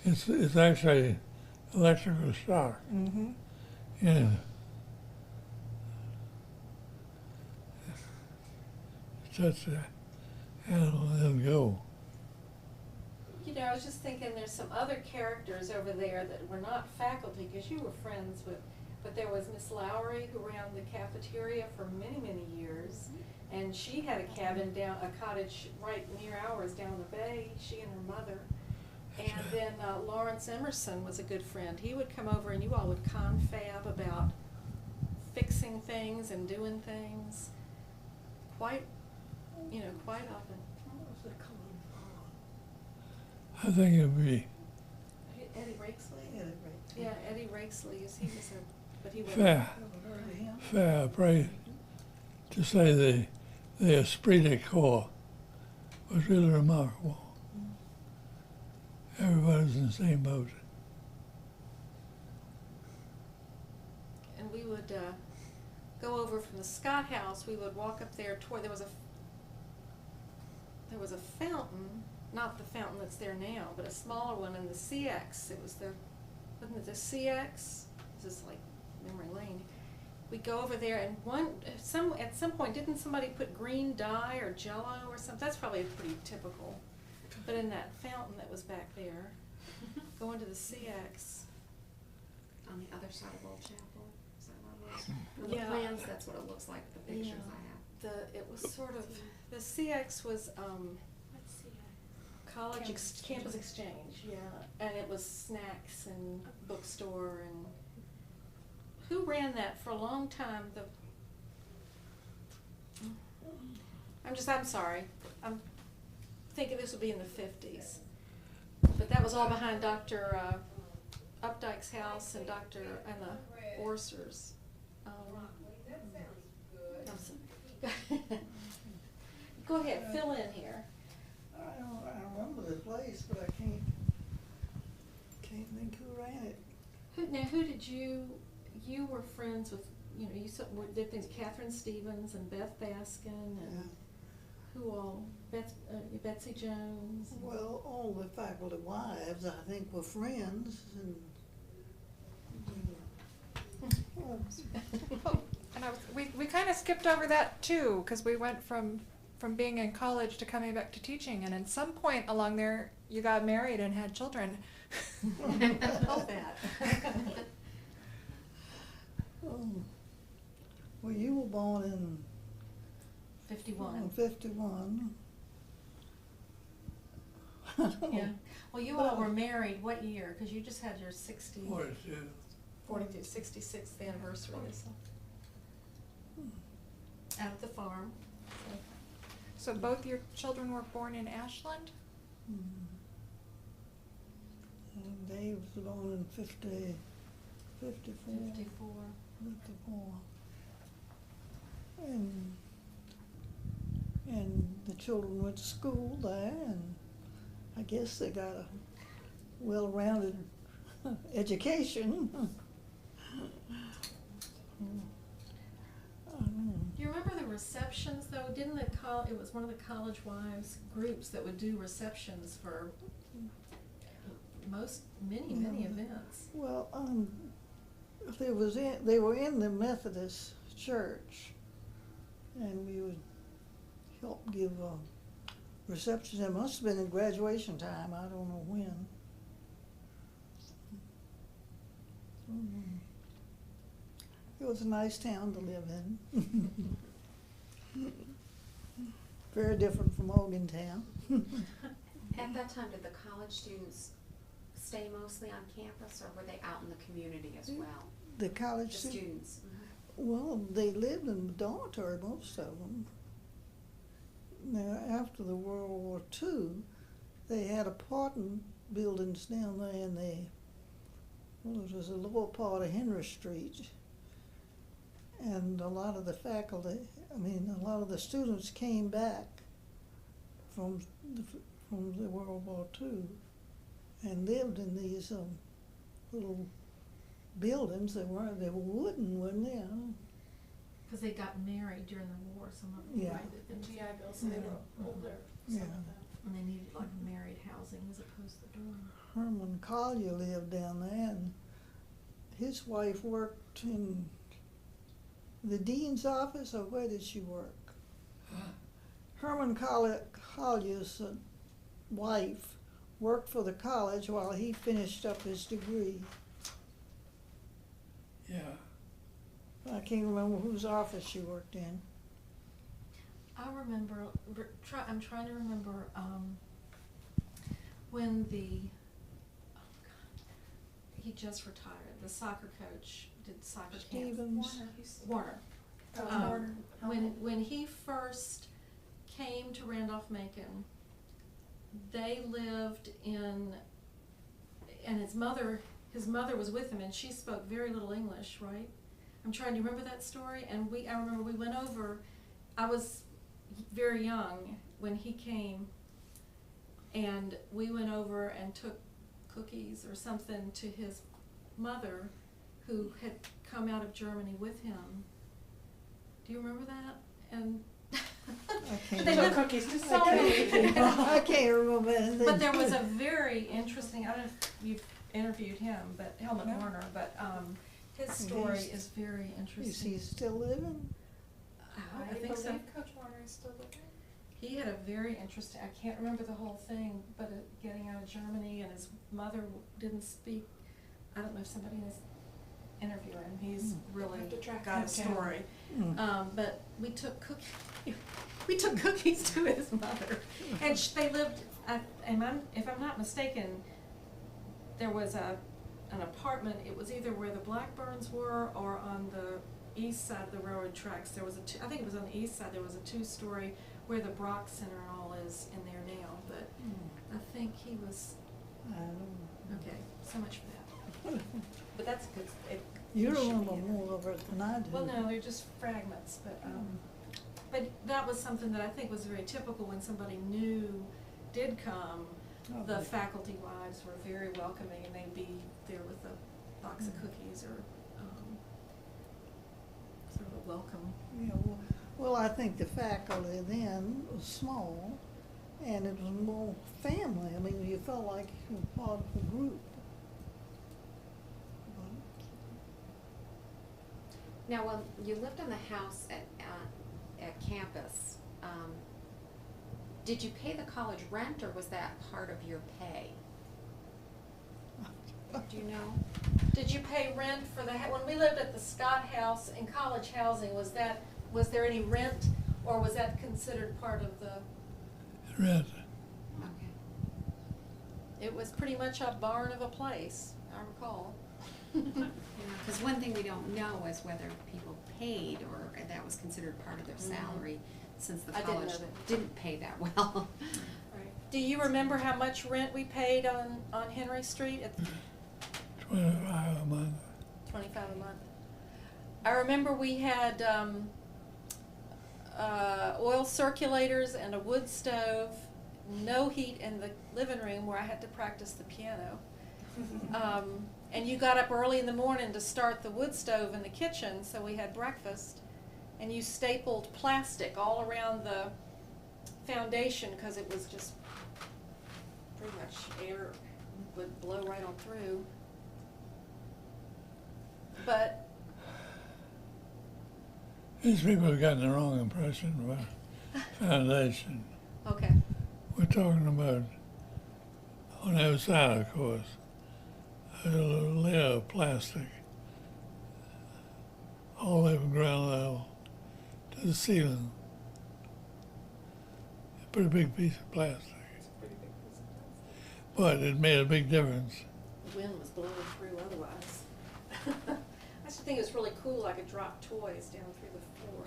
It's actually electrical shock. Mm-hmm. And touch the animal and let it go. You know, I was just thinking there's some other characters over there that were not faculty, because you were friends with, but there was Miss Lowry who ran the cafeteria for many, many years. And she had a cabin down, a cottage right near ours down the bay, she and her mother. And then Lawrence Emerson was a good friend. He would come over and you all would confab about fixing things and doing things quite often. What was that called? I think it would be Eddie Rakesley? Yeah, right. Yeah, Eddie Rakesley, he was but he was. fair, Ever heard of him? fair, pray to say the esprit de corps was really remarkable. Everybody's in the same boat. And we would go over from the Scott House. We would walk up there toward there was a fountain, not the fountain that's there now, but a smaller one in the CX. Wasn't it the CX? This is like memory lane. We'd go over there, and at some point, didn't somebody put green dye or Jello or something? That's probably pretty typical. But in that fountain that was back there, going to the CX. On the other side of Old Chapel, is that what it was? On the Yeah. plans, that's what it looks like, the pictures Yeah. I have. It was sort of, the CX was Let's see. Campus Exchange, yeah, and it was snacks and bookstore and, who ran that for a long time, I'm sorry, I'm thinking this would be in the 50s, but that was all behind Dr. Updike's house and the Orsers. Go ahead, fill in here. I remember the place, but I can't think who ran it. Who did you were friends with, you did things, Catherine Stevens and Beth Baskin and who all, Betsy Jones? Well, all the faculty wives, I think, were friends, and And we kind of skipped over that too, because we went from being in college to coming back to teaching, and at some point along there, you got married and had children. Oh, that. Well, you were born in 51. 51. Yeah. Well, you all were married what year? Because you just had your 66th anniversary. Out at the farm. So both your children were born in Ashland? And Dave was born in 54. 54. 54. And the children went to school there, and I guess they got a well-rounded education. Do you remember the receptions though? Didn't it was one of the college wives groups that would do receptions for many events. Well, they were in the Methodist church, and we would help give receptions. It must have been in graduation time. I don't know when. It was a nice town to live in. Very different from Morgantown. At that time, did the college students stay mostly on campus, or were they out in the community as well? The college The students? Well, they lived in the dormitory, most of them. Now, after the World War II, they had apartment buildings down there, and well, it was a lower part of Henry Street. And a lot of the faculty, a lot of the students came back from the World War II and lived in these little buildings. They were wooden, weren't they? Because they got married during the war, some of them. Yeah. Right, The GI Bill, so they were older, some Yeah. of them. and they needed like married housing as opposed to dorm. Herman Collier lived down there, and his wife worked in the dean's office, or where did she work? Herman Collier's wife worked for the college while he finished up his degree. Yeah. I can't remember whose office she worked in. I remember, I'm trying to remember, when he just retired, the soccer coach did soccer camp. Stevens. Warner. Warner. When he first came to Randolph-Macon, they lived in, and his mother was with him, and she spoke very little English, right? I'm trying to remember that story, and I remember we went over, I was very young when he came, and we went over and took cookies or something to his mother, who had come out of Germany with him. Do you remember that? And can't they Took lived, cookies to so many people. I can't remember anything. but there was a very interesting, I don't know if you've interviewed him, but Helmut No. Warner, but his story He's- is very Is he interesting. still living? I think so. believe Coach Warner is still living. He had a very interesting, I can't remember the whole thing, but getting out of Germany, and his mother didn't speak, I don't know if somebody is interviewing him, he's really Have to track got a him down. story. Mm. But we took cookies to his mother, and they lived, if I'm not mistaken, there was an apartment, it was either where the Blackburns were or on the east side of the railroad tracks. There was I think it was on the east side, there was a 2-story where the Brock Center and all is in there now, but I think he was, I don't know. okay, so much for that. But that's good. You it should remember be in more of it than I do. Well, no, they're just fragments, but that was something that I think was very typical when somebody new did come. Oh, The yeah. faculty wives were very welcoming, and they'd be there with a box of cookies or sort of a welcome. Yeah, well, I think the faculty then was small, and it was more family. You felt like you were part of a group. Now, when you lived in the house at campus, did you pay the college rent, or was that part of your pay? Do you know? Did you pay rent for when we lived at the Scott House in college housing, was there any rent, or was that considered part of the, Rent. Okay. it was pretty much a barn of a place, I recall. Because one thing we don't know is whether people paid, or that was considered part of their salary, since the I didn't college know that. didn't pay that well. Do you remember how much rent we paid on Henry Street at 25 a month. $25 a month? I remember we had oil circulators and a wood stove, no heat in the living room where I had to practice the piano. And you got up early in the morning to start the wood stove in the kitchen, so we had breakfast. And you stapled plastic all around the foundation because it was just pretty much air would blow right on through. But These people have gotten the wrong impression about foundation. okay, We're talking about, on the outside, of course, a little layer of plastic all the way from ground level to the ceiling. A pretty big piece of plastic. But it made a big difference. the wind was blowing through otherwise. I just think it was really cool. I could drop toys down through the floor.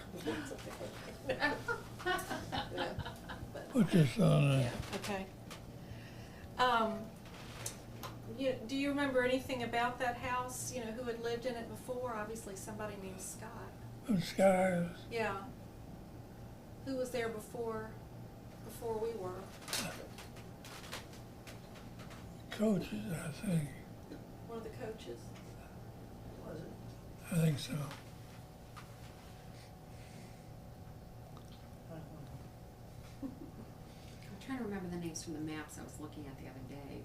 Yeah, but- Put this on Yeah, okay. do you remember anything about that house? You know, who had lived in it before? Obviously, somebody named Scott. The skies, Yeah. Who was there before we were? coaches, I think. One of the coaches. Was it? I think so. I don't know. I'm trying to remember the names from the maps I was looking at the other day,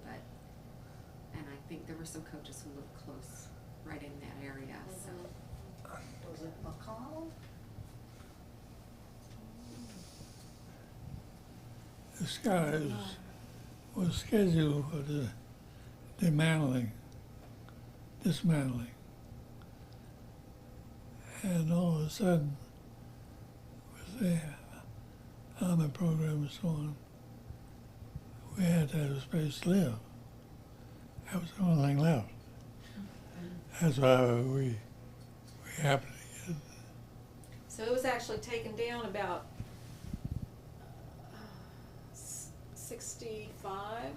and I think there were some coaches who lived close, right in that area, so. Was it McConnell? The skies was scheduled for the dismantling. And all of a sudden, with the Army program and so on, we had to have a space to live. That was the only thing left. That's why we happened to get So it was actually taken down about 65.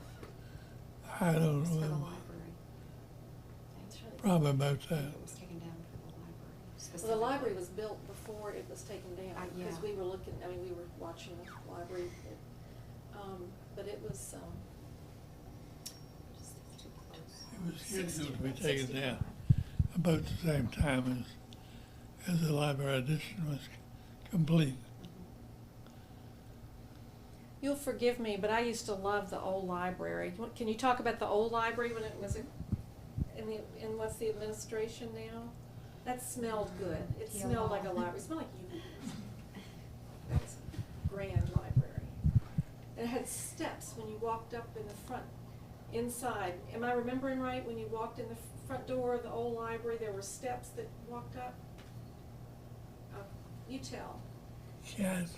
I don't It's for the know, library. probably about I think that. it was taken down for the library. Well, the specifically. library was built before it was taken down, Yeah. because we were looking, I mean, we were watching the library, but it was, Just too close. It was 60, scheduled to be about taken 65. down about the same time as the library addition was complete. You'll forgive me, but I used to love the old library. Can you talk about the old library when it was in what's the administration now? That smelled good. It Yeah. smelled like a library. It smelled like you. That's a grand library. And it had steps when you walked up in the front, inside. Am I remembering right? When you walked in the front door of the old library, there were steps that walked up? You tell. Yes,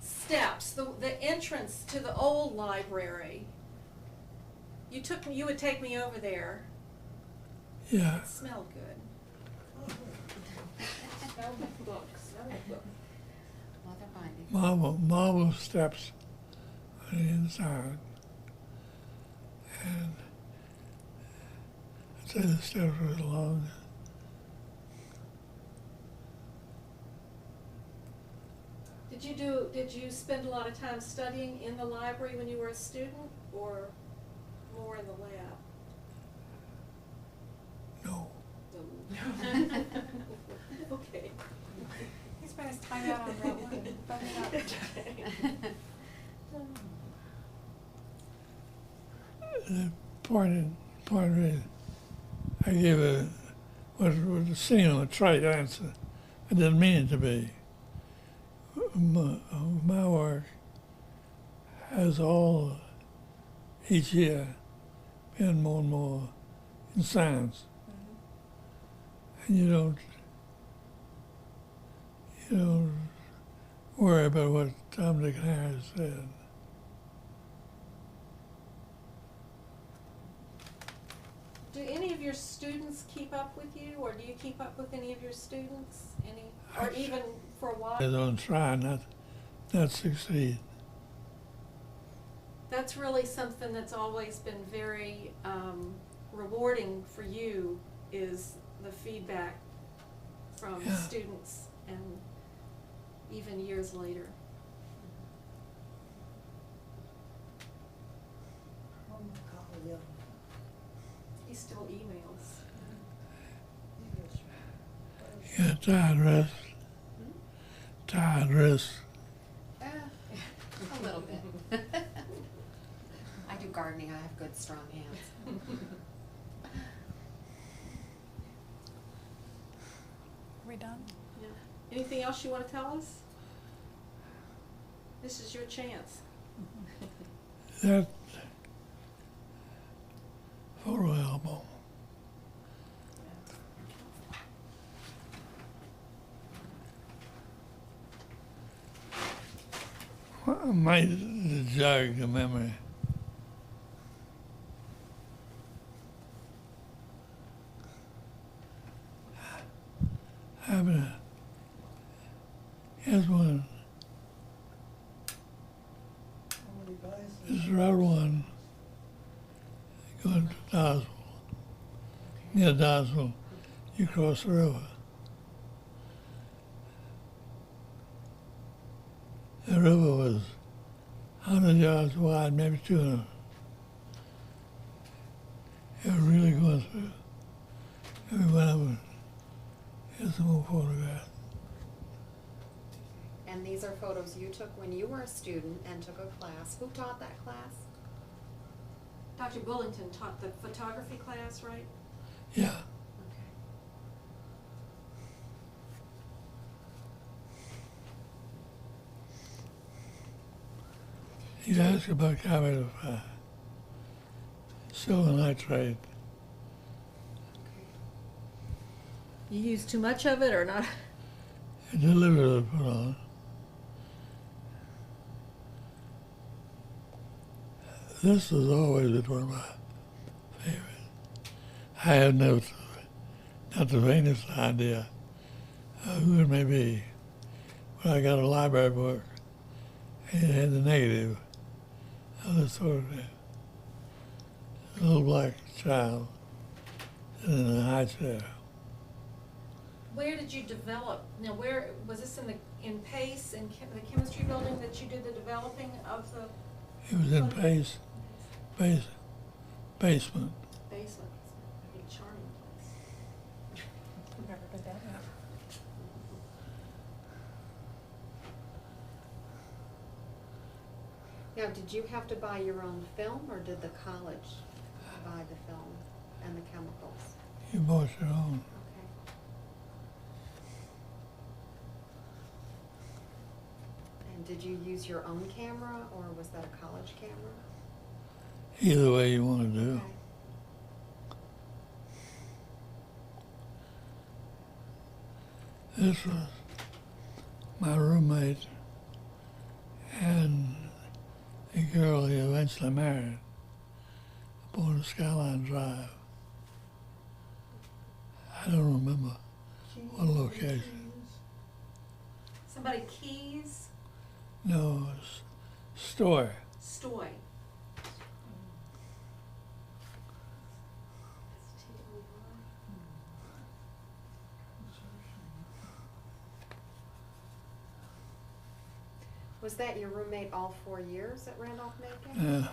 Steps, the entrance to the old library. You would take me over there. yeah. It smelled good. Smelled like books, smelled like books. Leather binding. Marble steps on the inside. And I'd say the steps were long. Did you spend a lot of time studying in the library when you were a student, or more in the lab? No. Okay. He spent his time out on Route 1, bumming up. The point is, I gave what seemed a trite answer. I didn't mean it to be. My work has each year, been more and more in science. And you don't worry about what Tom, Dick, and Harry said. Do any of your students keep up with you, or do you keep up with any of your students? Or even for a while? They don't try, not succeed. That's really something that's always been very rewarding for you, is the feedback from Yeah. students and even years later. Yeah. He still emails. Yeah, tired rest. Tired rest. A little bit. I do gardening, I have good strong hands. We done? Yeah. Anything else you want to tell us? This is your chance. That photo album. Might jog the memory. Here's one. Somebody buys This is Route 1 Going to Doswell. Near Doswell, you cross the river. The river was 100 yards wide, maybe 200. It was really going through. And we went up and had some more photographs. And these are photos you took when you were a student and took a class. Who taught that class? Dr. Bullington taught the photography class, right? Yeah. Okay. You asked about carbide of silver nitrate. You use too much of it or not? It deliberately put on. This has always been one of my favorites. I had not the faintest idea who it may be. When I got a library book, and it had the negative of the photograph. A little black child sitting in a high chair. Where did you develop? Now, where was this in PACE in the chemistry building that you did the developing of the It was in basement. basement? A big charming place. I've never been down there. Now, did you have to buy your own film, or did the college buy the film and the chemicals? You bought your own. Okay. And did you use your own camera, or was that a college camera? Either way you want to do. Okay. This was my roommate and the girl he eventually married aboard Skyline Drive. I don't remember what location. Somebody Keys No, it was Story. Stoy. Was that your roommate all 4 years at Randolph-Macon?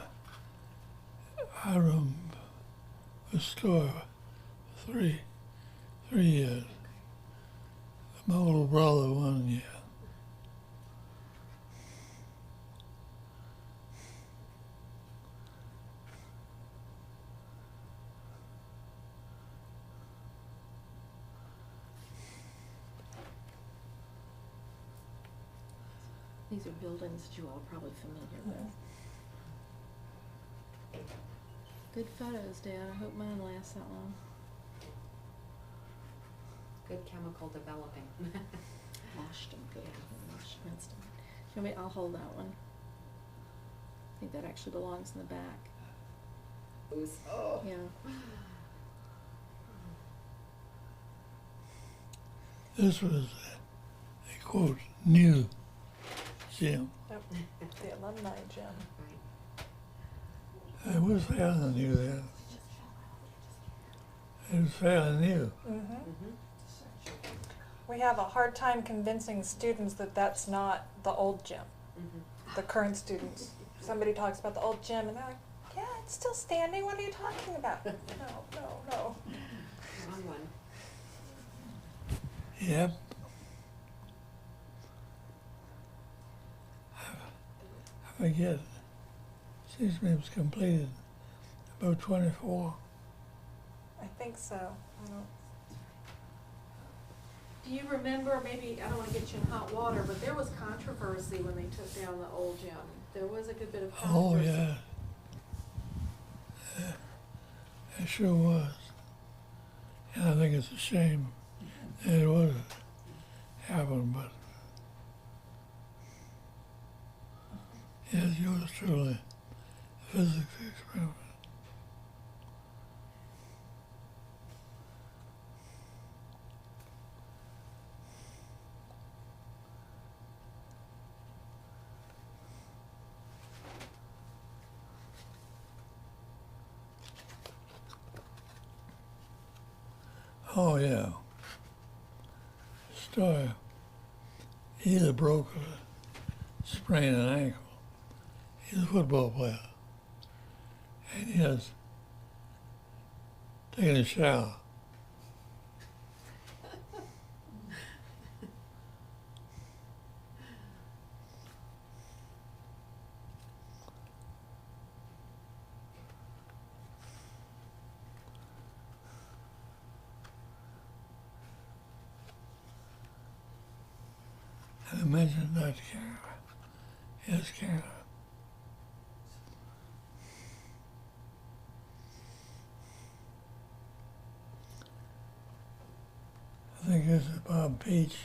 I room was Story for three years. My older brother 1 year. These are buildings that you all are probably familiar with. Good photos, Dad. I hope mine lasts that long. Good chemical developing. Washed them good. Washed, rinsed them. You want me? I'll hold that one. I think that actually belongs in the back. Oh. Yeah. This was a quote, new gym. Yep. The alumni gym. Right. It was fairly new then. It was fairly new. Mm-hmm. We have a hard time convincing students that that's not the old gym, Mm-hmm. the current students. Somebody talks about the old gym and they're like, yeah, it's still standing, what are you talking about? No. Wrong one. Yep. I forget. Seems to me it was completed about 24. I think so. I don't. Do you remember, maybe, I don't want to get you in hot water, but there was controversy when they took down the old gym. There was a good bit of Oh, controversy. yeah. It sure was. And I think it's a shame that it would happen, but yes, yours truly, a physics experiment. Oh, yeah. Story. He either broke or sprained an ankle. He's a football player. And he was taking a shower. And I mentioned Dr. Canada. Yes, Canada. I think this is Bob Peach.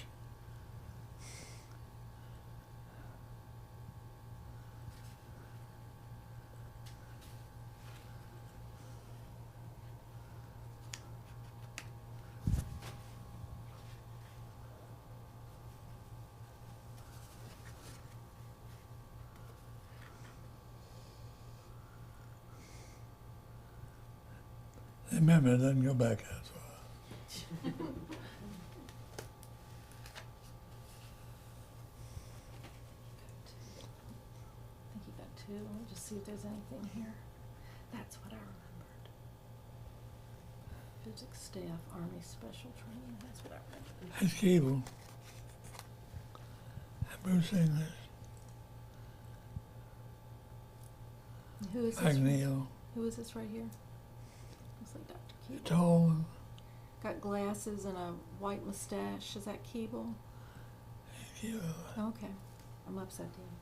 Remember, it doesn't go back that far. I think you got two. Let me just see if there's anything here. That's what I remembered. Physics staff, Army special training. That's what I remembered. That's Cable. And Bruce English. Who is this? Magneto. Who is this right here? Looks like Dr. The Keeble. tall one. Got glasses and a white mustache. Is that Keeble? Cable. Okay. I'm upside down.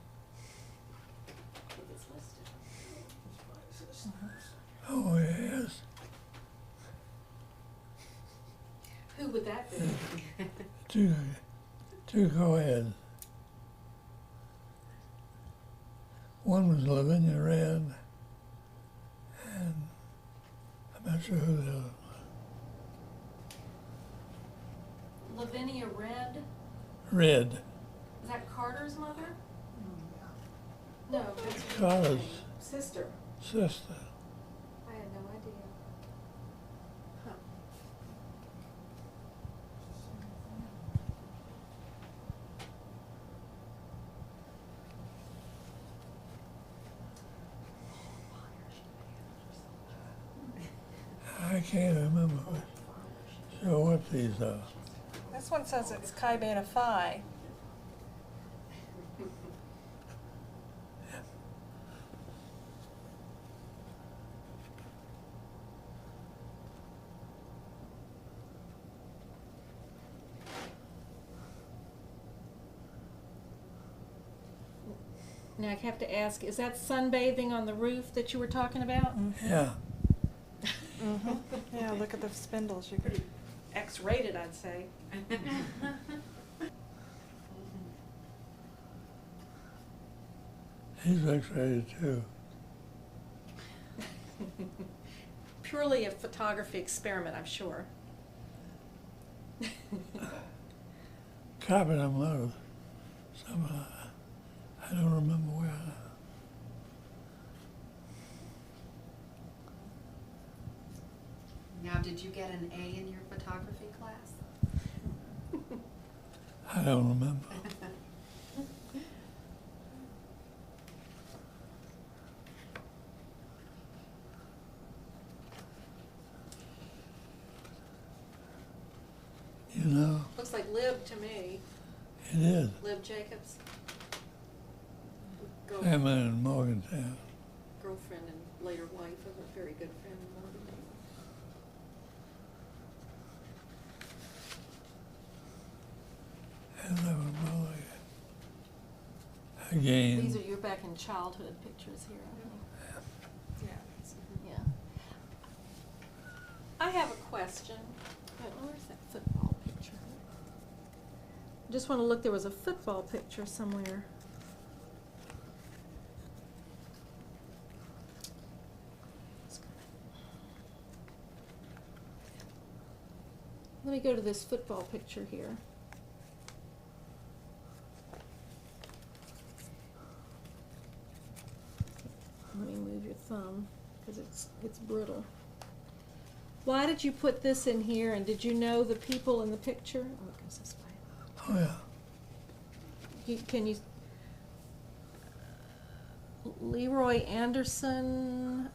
I think it's listed. Oh, yes. Who would that be? Two co-eds. One was Lavinia Red, and I'm not sure who the other one was. Lavinia Red? Red. Is that Carter's mother? No, that's Carter's sister. sister. I had no idea. Huh. I can't remember sure what these are. This one says it's Chi Beta Phi. Now I have to ask, is that sunbathing on the roof that you were talking about? Yeah. Mm-hmm. Yeah, look at the spindles. You could X-rated, I'd say. He's X-rated too. Purely a photography experiment, I'm sure. Copied them out of some, I don't remember where. Now, did you get an A in your photography class? I don't remember. You know, Looks like Lib to me. it is. Lib Jacobs. Family in Morgantown. Girlfriend and later wife of a very good friend in Morgantown. And they were probably, again, These are your back in childhood pictures here, I think. Yeah. I have a question. Where's that football picture? Just want to look, there was a football picture somewhere. Let me go to this football picture here. Let me move your thumb, because it's brittle. Why did you put this in here, and did you know the people in the picture? Oh, it goes this way. Oh, yeah. Can you... Leroy Anderson,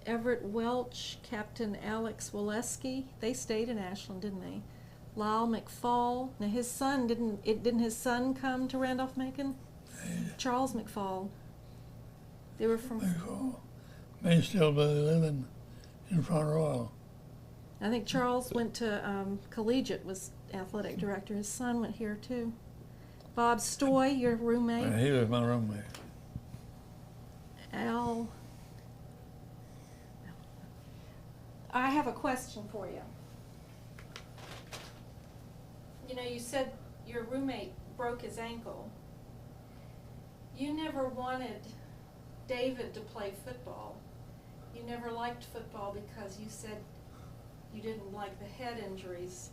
Everett Welch, Captain Alex Waleski. They stayed in Ashland, didn't they? Lyle McFall. Now his son didn't his son come to Randolph-Macon? Charles McFall. They were from... McGraw. May still be living in Front Royal. I think Charles went to Collegiate, was athletic director. His son went here too. Bob Stoy, your roommate. And he was my roommate. Al. I have a question for you. You know, you said your roommate broke his ankle. You never wanted David to play football. You never liked football because you said you didn't like the head injuries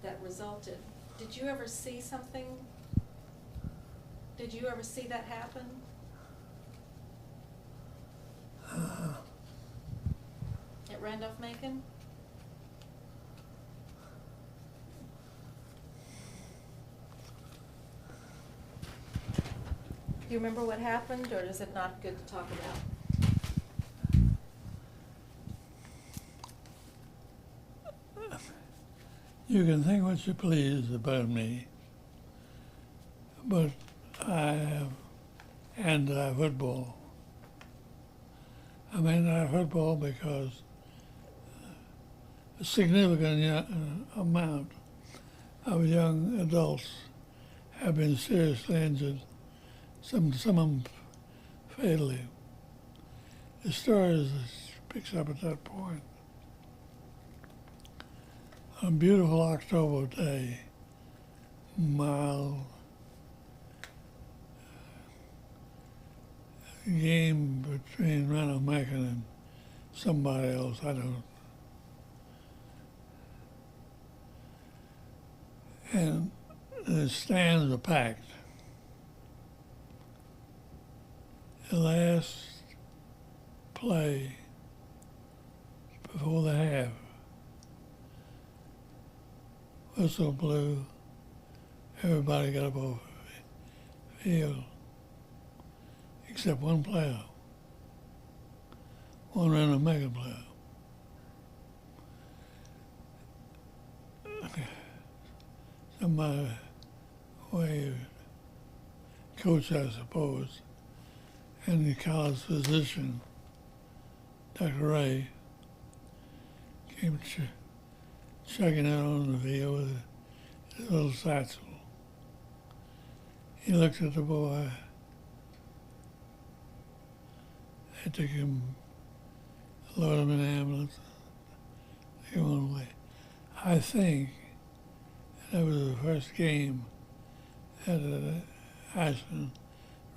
that resulted. Did you ever see something? Did you ever see that happen? At Randolph-Macon? Do you remember what happened, or is it not good to talk about? You can think what you please about me, but I am anti-football. I'm anti-football because a significant amount of young adults have been seriously injured, some of them fatally. The story picks up at that point. On a beautiful October day, mild, game between Randolph-Macon and somebody else, I don't. And the stands are packed. The last play before the half, whistle blew, everybody got up off the field, except one player, one Randolph-Macon player. Somebody waved, coach I suppose, and the college physician, Dr. Ray, came chugging out on the field with his little satchel. He looked at the boy. They took him, loaded him in an ambulance, they went away. I think that was the first game at the Ashland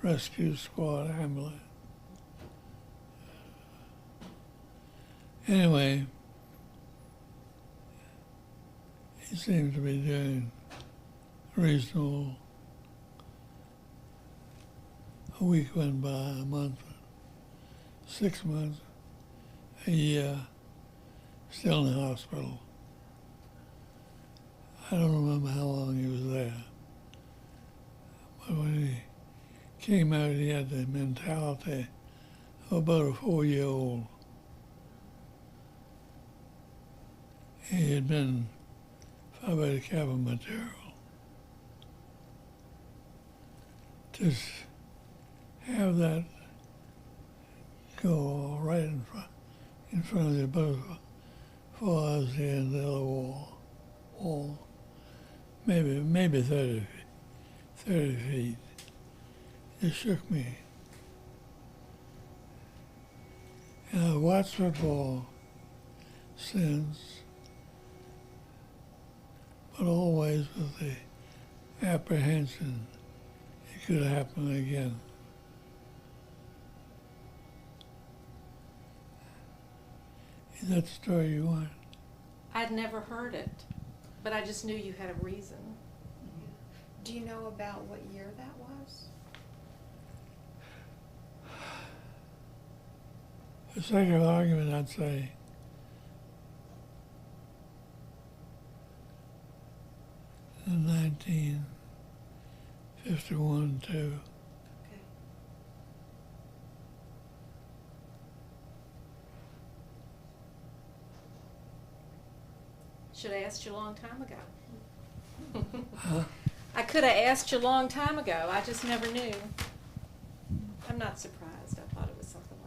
Rescue Squad ambulance. Anyway, he seemed to be doing reasonable. A week went by, a month, 6 months, a year, still in the hospital. I don't remember how long he was there. But when he came out, he had the mentality of about a 4-year-old. He had been fired cabin material. To have that go right in front of you, about 4 hours the end of the wall, maybe 30 feet. It shook me. And I've watched football since, but always with the apprehension it could happen again. Is that the story you want? I'd never heard it, but I just knew you had a reason. Do you know about what year that was? the sake of argument, I'd say in 1951 too. Okay. Should have asked you a long time ago. Huh? I could have asked you a long time ago. I just never knew. I'm not surprised. I thought it was something